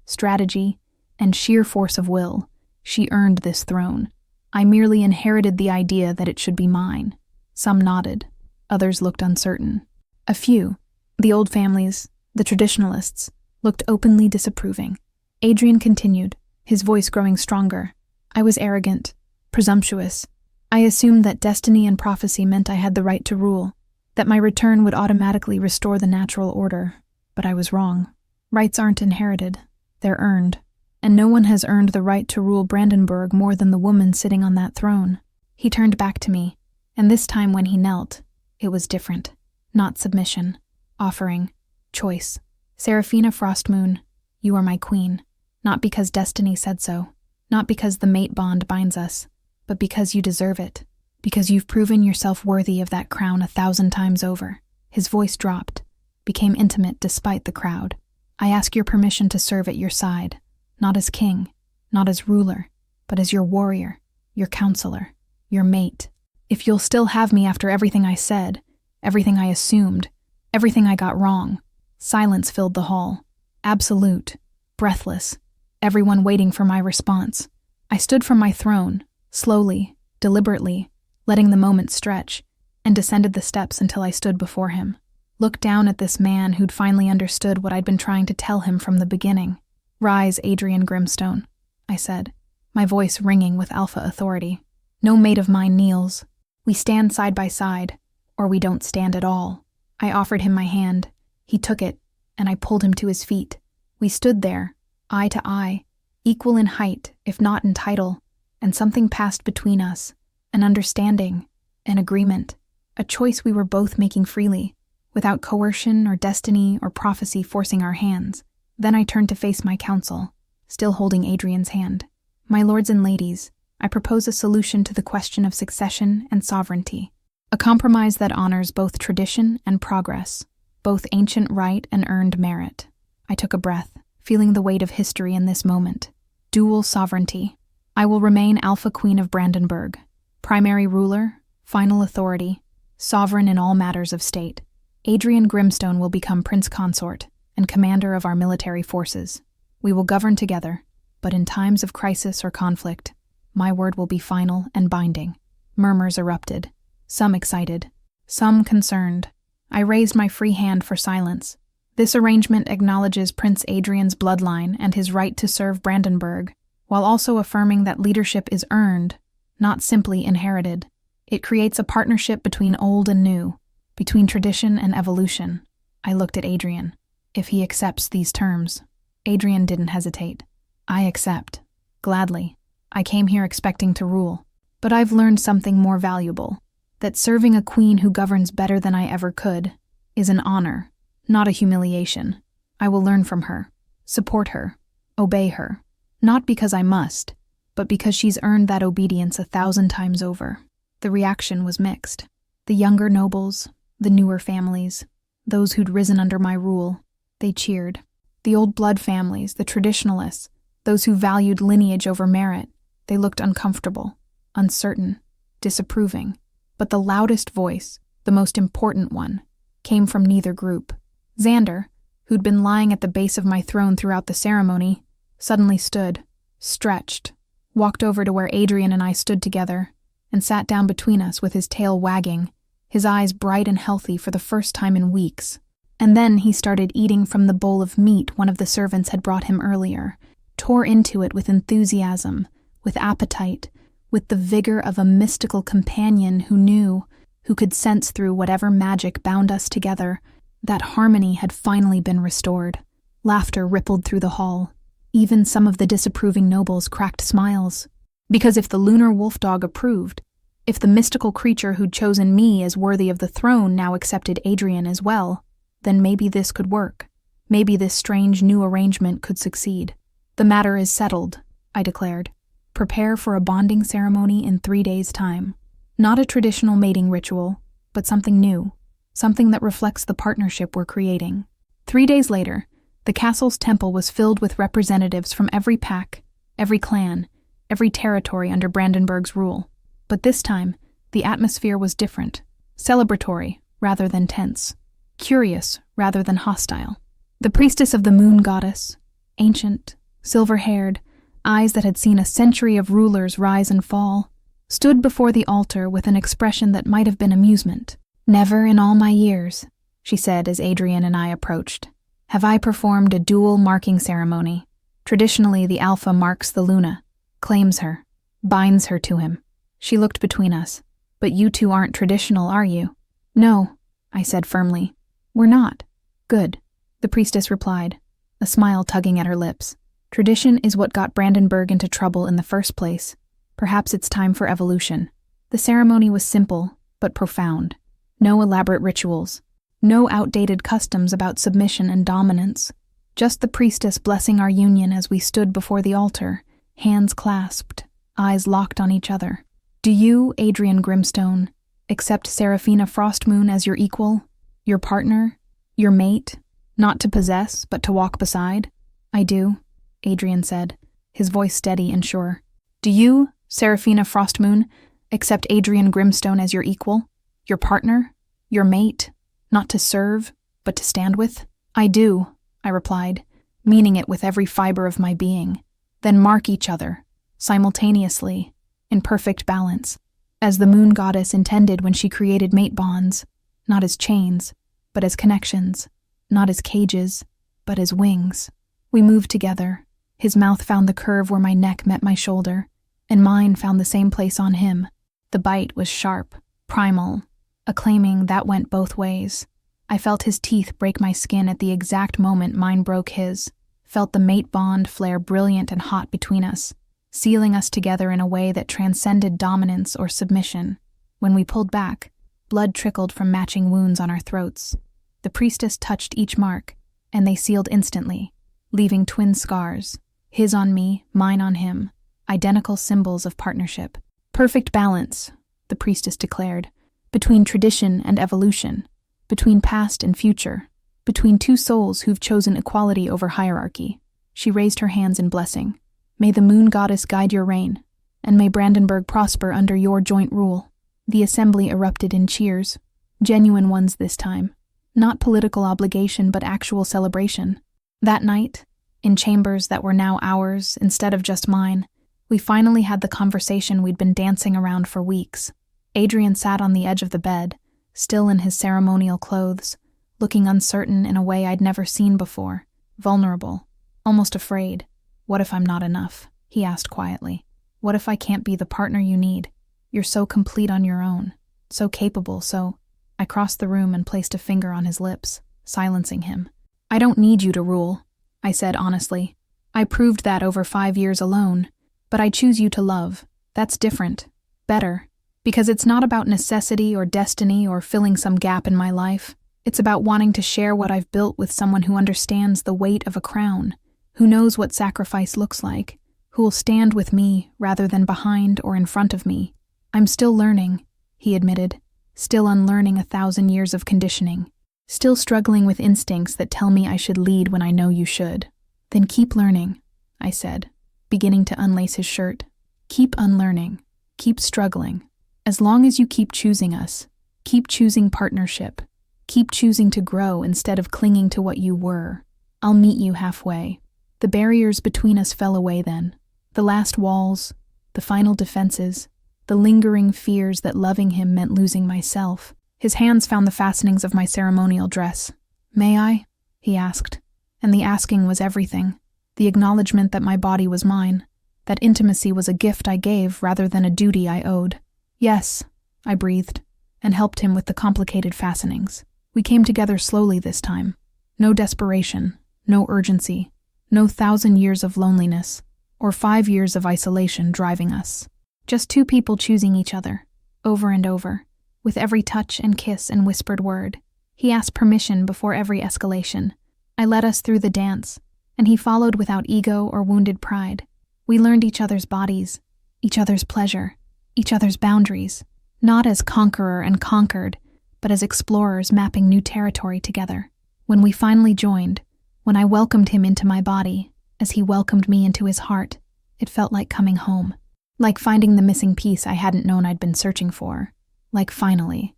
strategy, and sheer force of will. She earned this throne. I merely inherited the idea that it should be mine. Some nodded. Others looked uncertain. A few, the old families, the traditionalists, looked openly disapproving. Adrian continued, his voice growing stronger. I was arrogant, presumptuous. I assumed that destiny and prophecy meant I had the right to rule, that my return would automatically restore the natural order. But I was wrong. Rights aren't inherited. They're earned. And no one has earned the right to rule Brandenburg more than the woman sitting on that throne. He turned back to me, and this time when he knelt, it was different. Not submission. Offering. Choice. Seraphina Frostmoon, you are my queen. Not because destiny said so. Not because the mate bond binds us. But because you deserve it. Because you've proven yourself worthy of that crown 1,000 times over. His voice dropped, became intimate despite the crowd. I ask your permission to serve at your side. Not as king, not as ruler, but as your warrior, your counselor, your mate. If you'll still have me after everything I said, everything I assumed, everything I got wrong. Silence filled the hall. Absolute, breathless, everyone waiting for my response. I stood from my throne, slowly, deliberately, letting the moment stretch, and descended the steps until I stood before him. Looked down at this man who'd finally understood what I'd been trying to tell him from the beginning. Rise, Adrian Grimstone, I said, my voice ringing with alpha authority. No mate of mine kneels. We stand side by side, or we don't stand at all. I offered him my hand. He took it, and I pulled him to his feet. We stood there, eye to eye, equal in height, if not in title, and something passed between us, an understanding, an agreement, a choice we were both making freely, without coercion or destiny or prophecy forcing our hands. Then I turned to face my council, still holding Adrian's hand. My lords and ladies, I propose a solution to the question of succession and sovereignty, a compromise that honors both tradition and progress, both ancient right and earned merit. I took a breath, feeling the weight of history in this moment. Dual sovereignty. I will remain Alpha Queen of Brandenburg, primary ruler, final authority, sovereign in all matters of state. Adrian Grimstone will become Prince Consort and commander of our military forces. We will govern together, but in times of crisis or conflict, my word will be final and binding. Murmurs erupted, some excited, some concerned. I raised my free hand for silence. This arrangement acknowledges Prince Adrian's bloodline and his right to serve Brandenburg, while also affirming that leadership is earned, not simply inherited. It creates a partnership between old and new, between tradition and evolution. I looked at Adrian. If he accepts these terms. Adrian didn't hesitate. I accept. Gladly. I came here expecting to rule. But I've learned something more valuable. That serving a queen who governs better than I ever could is an honor, not a humiliation. I will learn from her, support her, obey her. Not because I must, but because she's earned that obedience 1,000 times over. The reaction was mixed. The younger nobles, the newer families, those who'd risen under my rule, they cheered. The old blood families, the traditionalists, those who valued lineage over merit, they looked uncomfortable, uncertain, disapproving. But the loudest voice, the most important one, came from neither group. Xander, who'd been lying at the base of my throne throughout the ceremony, suddenly stood, stretched, walked over to where Adrian and I stood together, and sat down between us with his tail wagging, his eyes bright and healthy for the first time in weeks. And then he started eating from the bowl of meat one of the servants had brought him earlier, tore into it with enthusiasm, with appetite, with the vigor of a mystical companion who knew, who could sense through whatever magic bound us together, that harmony had finally been restored. Laughter rippled through the hall. Even some of the disapproving nobles cracked smiles. Because if the lunar wolf dog approved, if the mystical creature who'd chosen me as worthy of the throne now accepted Adrian as well, then maybe this could work. Maybe this strange new arrangement could succeed. The matter is settled, I declared. Prepare for a bonding ceremony in 3 days' time. Not a traditional mating ritual, but something new, something that reflects the partnership we're creating. 3 days later, the castle's temple was filled with representatives from every pack, every clan, every territory under Brandenburg's rule. But this time, the atmosphere was different, celebratory rather than tense, curious rather than hostile. The priestess of the moon goddess, ancient, silver-haired, eyes that had seen a century of rulers rise and fall, stood before the altar with an expression that might have been amusement. "Never in all my years," she said as Adrian and I approached, "have I performed a dual marking ceremony. Traditionally, the Alpha marks the Luna, claims her, binds her to him." She looked between us. "But you two aren't traditional, are you?" "No," I said firmly. "We're not." "Good," the priestess replied, a smile tugging at her lips. "Tradition is what got Brandenburg into trouble in the first place. Perhaps it's time for evolution." The ceremony was simple, but profound. No elaborate rituals. No outdated customs about submission and dominance. Just the priestess blessing our union as we stood before the altar, hands clasped, eyes locked on each other. "Do you, Adrian Grimstone, accept Seraphina Frostmoon as your equal, your partner, your mate, not to possess, but to walk beside?" "I do," Adrian said, his voice steady and sure. "Do you, Seraphina Frostmoon, accept Adrian Grimstone as your equal, your partner, your mate, not to serve, but to stand with?" "I do," I replied, meaning it with every fiber of my being. "Then mark each other, simultaneously, in perfect balance, as the moon goddess intended when she created mate bonds, not as chains, but as connections, not as cages, but as wings." We moved together. His mouth found the curve where my neck met my shoulder, and mine found the same place on him. The bite was sharp, primal, acclaiming that went both ways. I felt his teeth break my skin at the exact moment mine broke his, felt the mate bond flare brilliant and hot between us, sealing us together in a way that transcended dominance or submission. When we pulled back, blood trickled from matching wounds on our throats. The priestess touched each mark, and they sealed instantly, leaving twin scars, his on me, mine on him, identical symbols of partnership. "Perfect balance," the priestess declared, "between tradition and evolution, between past and future, between two souls who've chosen equality over hierarchy." She raised her hands in blessing. "May the moon goddess guide your reign, and may Brandenburg prosper under your joint rule." The assembly erupted in cheers, genuine ones this time. Not political obligation, but actual celebration. That night, in chambers that were now ours instead of just mine, we finally had the conversation we'd been dancing around for weeks. Adrian sat on the edge of the bed, still in his ceremonial clothes, looking uncertain in a way I'd never seen before, vulnerable, almost afraid. "What if I'm not enough?" he asked quietly. "What if I can't be the partner you need? You're so complete on your own, so capable, so—" I crossed the room and placed a finger on his lips, silencing him. "I don't need you to rule," I said honestly. "I proved that over 5 years alone, but I choose you to love. That's different, better, because it's not about necessity or destiny or filling some gap in my life. It's about wanting to share what I've built with someone who understands the weight of a crown, who knows what sacrifice looks like, who will stand with me rather than behind or in front of me. I'm still learning," he admitted, "still unlearning 1,000 years of conditioning. Still struggling with instincts that tell me I should lead when I know you should." "Then keep learning," I said, beginning to unlace his shirt. "Keep unlearning. Keep struggling. As long as you keep choosing us, keep choosing partnership, keep choosing to grow instead of clinging to what you were, I'll meet you halfway." The barriers between us fell away then. The last walls, the final defenses, the lingering fears that loving him meant losing myself. His hands found the fastenings of my ceremonial dress. "May I?" he asked, and the asking was everything. The acknowledgement that my body was mine, that intimacy was a gift I gave rather than a duty I owed. "Yes," I breathed, and helped him with the complicated fastenings. We came together slowly this time. No desperation, no urgency, no 1,000 years of loneliness, or 5 years of isolation driving us. Just two people choosing each other, over and over, with every touch and kiss and whispered word. He asked permission before every escalation. I led us through the dance, and he followed without ego or wounded pride. We learned each other's bodies, each other's pleasure, each other's boundaries. Not as conqueror and conquered, but as explorers mapping new territory together. When we finally joined, when I welcomed him into my body, as he welcomed me into his heart, it felt like coming home. Like finding the missing piece I hadn't known I'd been searching for. Like finally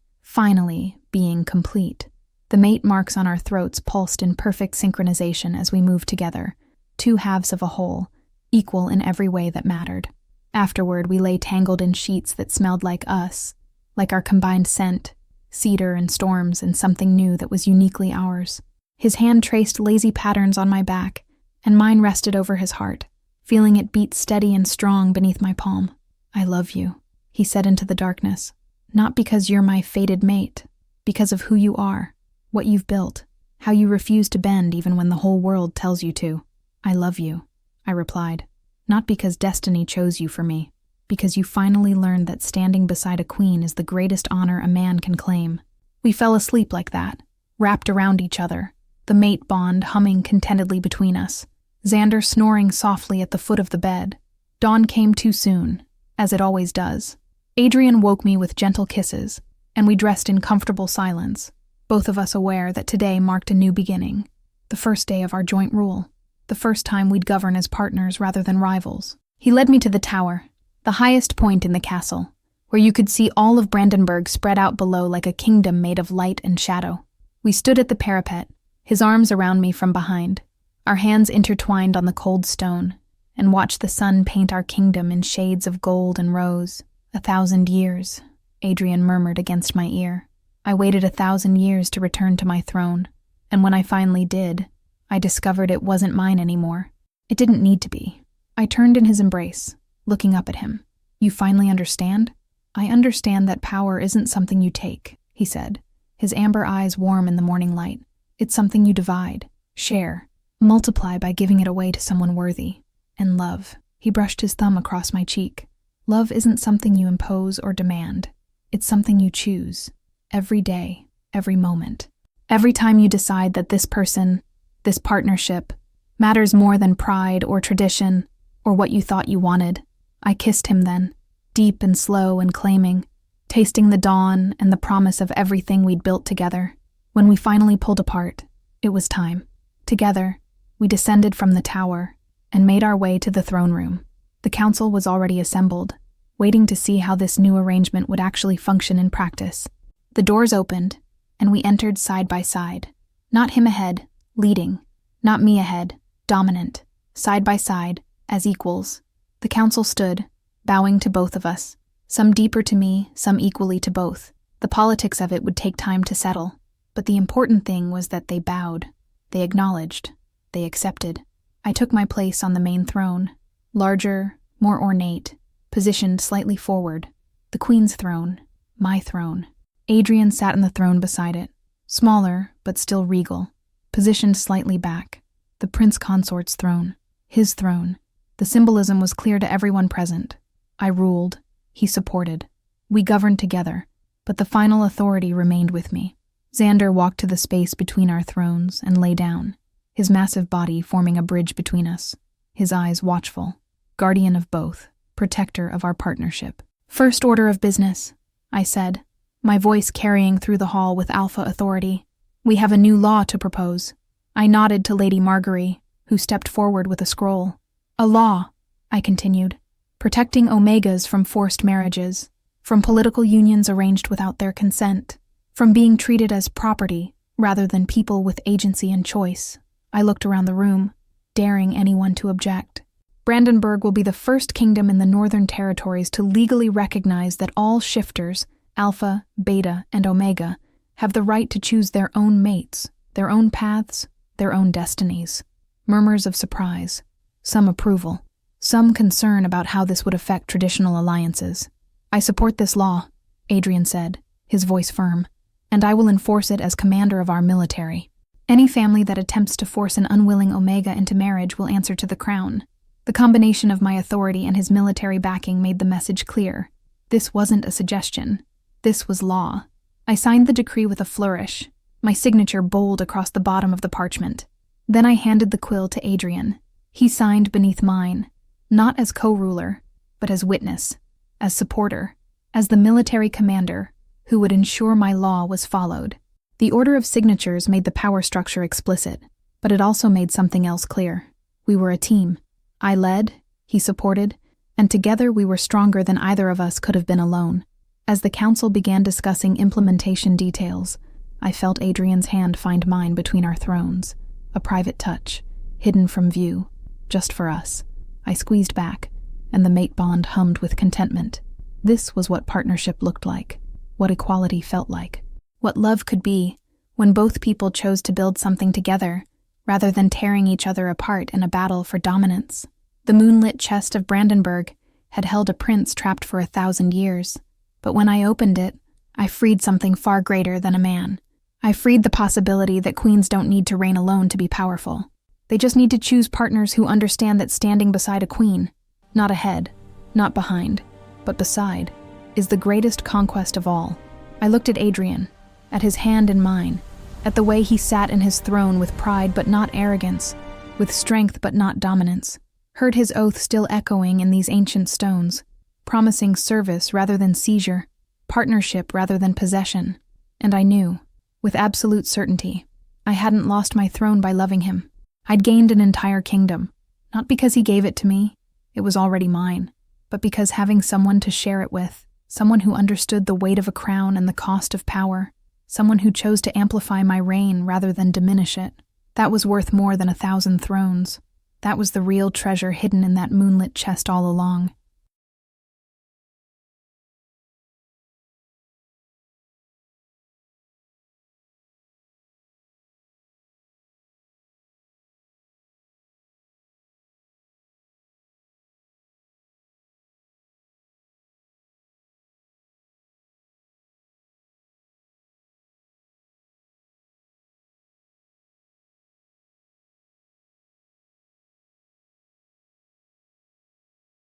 being complete. The mate marks on our throats pulsed in perfect synchronization as we moved together, two halves of a whole, equal in every way that mattered. Afterward, we lay tangled in sheets that smelled like us, like our combined scent, cedar and storms and something new that was uniquely ours. His hand traced lazy patterns on my back, and mine rested over his heart, feeling it beat steady and strong beneath my palm. "I love you," he said into the darkness. "Not because you're my fated mate, because of who you are, what you've built, how you refuse to bend even when the whole world tells you to." "I love you," I replied. "Not because destiny chose you for me, because you finally learned that standing beside a queen is the greatest honor a man can claim." We fell asleep like that, wrapped around each other, the mate bond humming contentedly between us, Xander snoring softly at the foot of the bed. Dawn came too soon, as it always does. Adrian woke me with gentle kisses, and we dressed in comfortable silence, both of us aware that today marked a new beginning, the first day of our joint rule, the first time we'd govern as partners rather than rivals. He led me to the tower, the highest point in the castle, where you could see all of Brandenburg spread out below like a kingdom made of light and shadow. We stood at the parapet, his arms around me from behind, our hands intertwined on the cold stone, and watched the sun paint our kingdom in shades of gold and rose. 1,000 years, Adrian murmured against my ear. I waited 1,000 years to return to my throne, and when I finally did, I discovered it wasn't mine anymore. It didn't need to be. I turned in his embrace, looking up at him. "You finally understand?" "I understand that power isn't something you take," he said, his amber eyes warm in the morning light. "It's something you divide, share, multiply by giving it away to someone worthy. And love," he brushed his thumb across my cheek. "Love isn't something you impose or demand. It's something you choose, every day, every moment. Every time you decide that this person, this partnership, matters more than pride or tradition or what you thought you wanted." I kissed him then, deep and slow and claiming, tasting the dawn and the promise of everything we'd built together. When we finally pulled apart, it was time. Together, we descended from the tower and made our way to the throne room. The council was already assembled, waiting to see how this new arrangement would actually function in practice. The doors opened, and we entered side by side. Not him ahead, leading. Not me ahead, dominant. Side by side, as equals. The council stood, bowing to both of us, some deeper to me, some equally to both. The politics of it would take time to settle, but the important thing was that they bowed, they acknowledged, they accepted. I took my place on the main throne, larger, more ornate, positioned slightly forward. The queen's throne, my throne. Adrian sat on the throne beside it, smaller but still regal, positioned slightly back. The prince consort's throne, his throne. The symbolism was clear to everyone present. I ruled, he supported. We governed together, but the final authority remained with me. Xander walked to the space between our thrones and lay down, his massive body forming a bridge between us, his eyes watchful, guardian of both, protector of our partnership. "First order of business," I said, my voice carrying through the hall with alpha authority. "We have a new law to propose." I nodded to Lady Marguerite, who stepped forward with a scroll. "A law," I continued, "protecting Omegas from forced marriages, from political unions arranged without their consent, from being treated as property rather than people with agency and choice." I looked around the room, daring anyone to object. "Brandenburg will be the first kingdom in the northern territories to legally recognize that all shifters, Alpha, Beta, and Omega, have the right to choose their own mates, their own paths, their own destinies." Murmurs of surprise. Some approval, some concern about how this would affect traditional alliances. "I support this law," Adrian said, his voice firm, "and I will enforce it as commander of our military. Any family that attempts to force an unwilling Omega into marriage will answer to the crown." The combination of my authority and his military backing made the message clear. This wasn't a suggestion. This was law. I signed the decree with a flourish, my signature bold across the bottom of the parchment. Then I handed the quill to Adrian. He signed beneath mine, not as co-ruler, but as witness, as supporter. as the military commander who would ensure my law was followed. The order of signatures made the power structure explicit, but it also made something else clear. We were a team. I led, he supported, and together we were stronger than either of us could have been alone. As the council began discussing implementation details, I felt Adrian's hand find mine between our thrones, a private touch, hidden from view, just for us. I squeezed back, and the mate bond hummed with contentment. This was what partnership looked like, what equality felt like, what love could be when both people chose to build something together rather than tearing each other apart in a battle for dominance. The moonlit chest of Brandenburg had held a prince trapped for 1,000 years, but when I opened it, I freed something far greater than a man. I freed the possibility that queens don't need to reign alone to be powerful. They just need to choose partners who understand that standing beside a queen, not ahead, not behind, but beside, is the greatest conquest of all. I looked at Adrian, at his hand in mine, at the way he sat in his throne with pride but not arrogance, with strength but not dominance, heard his oath still echoing in these ancient stones, promising service rather than seizure, partnership rather than possession, and I knew, with absolute certainty, I hadn't lost my throne by loving him. I'd gained an entire kingdom, not because he gave it to me, it was already mine, but because having someone to share it with, someone who understood the weight of a crown and the cost of power, someone who chose to amplify my reign rather than diminish it, that was worth more than 1,000 thrones. That was the real treasure hidden in that moonlit chest all along.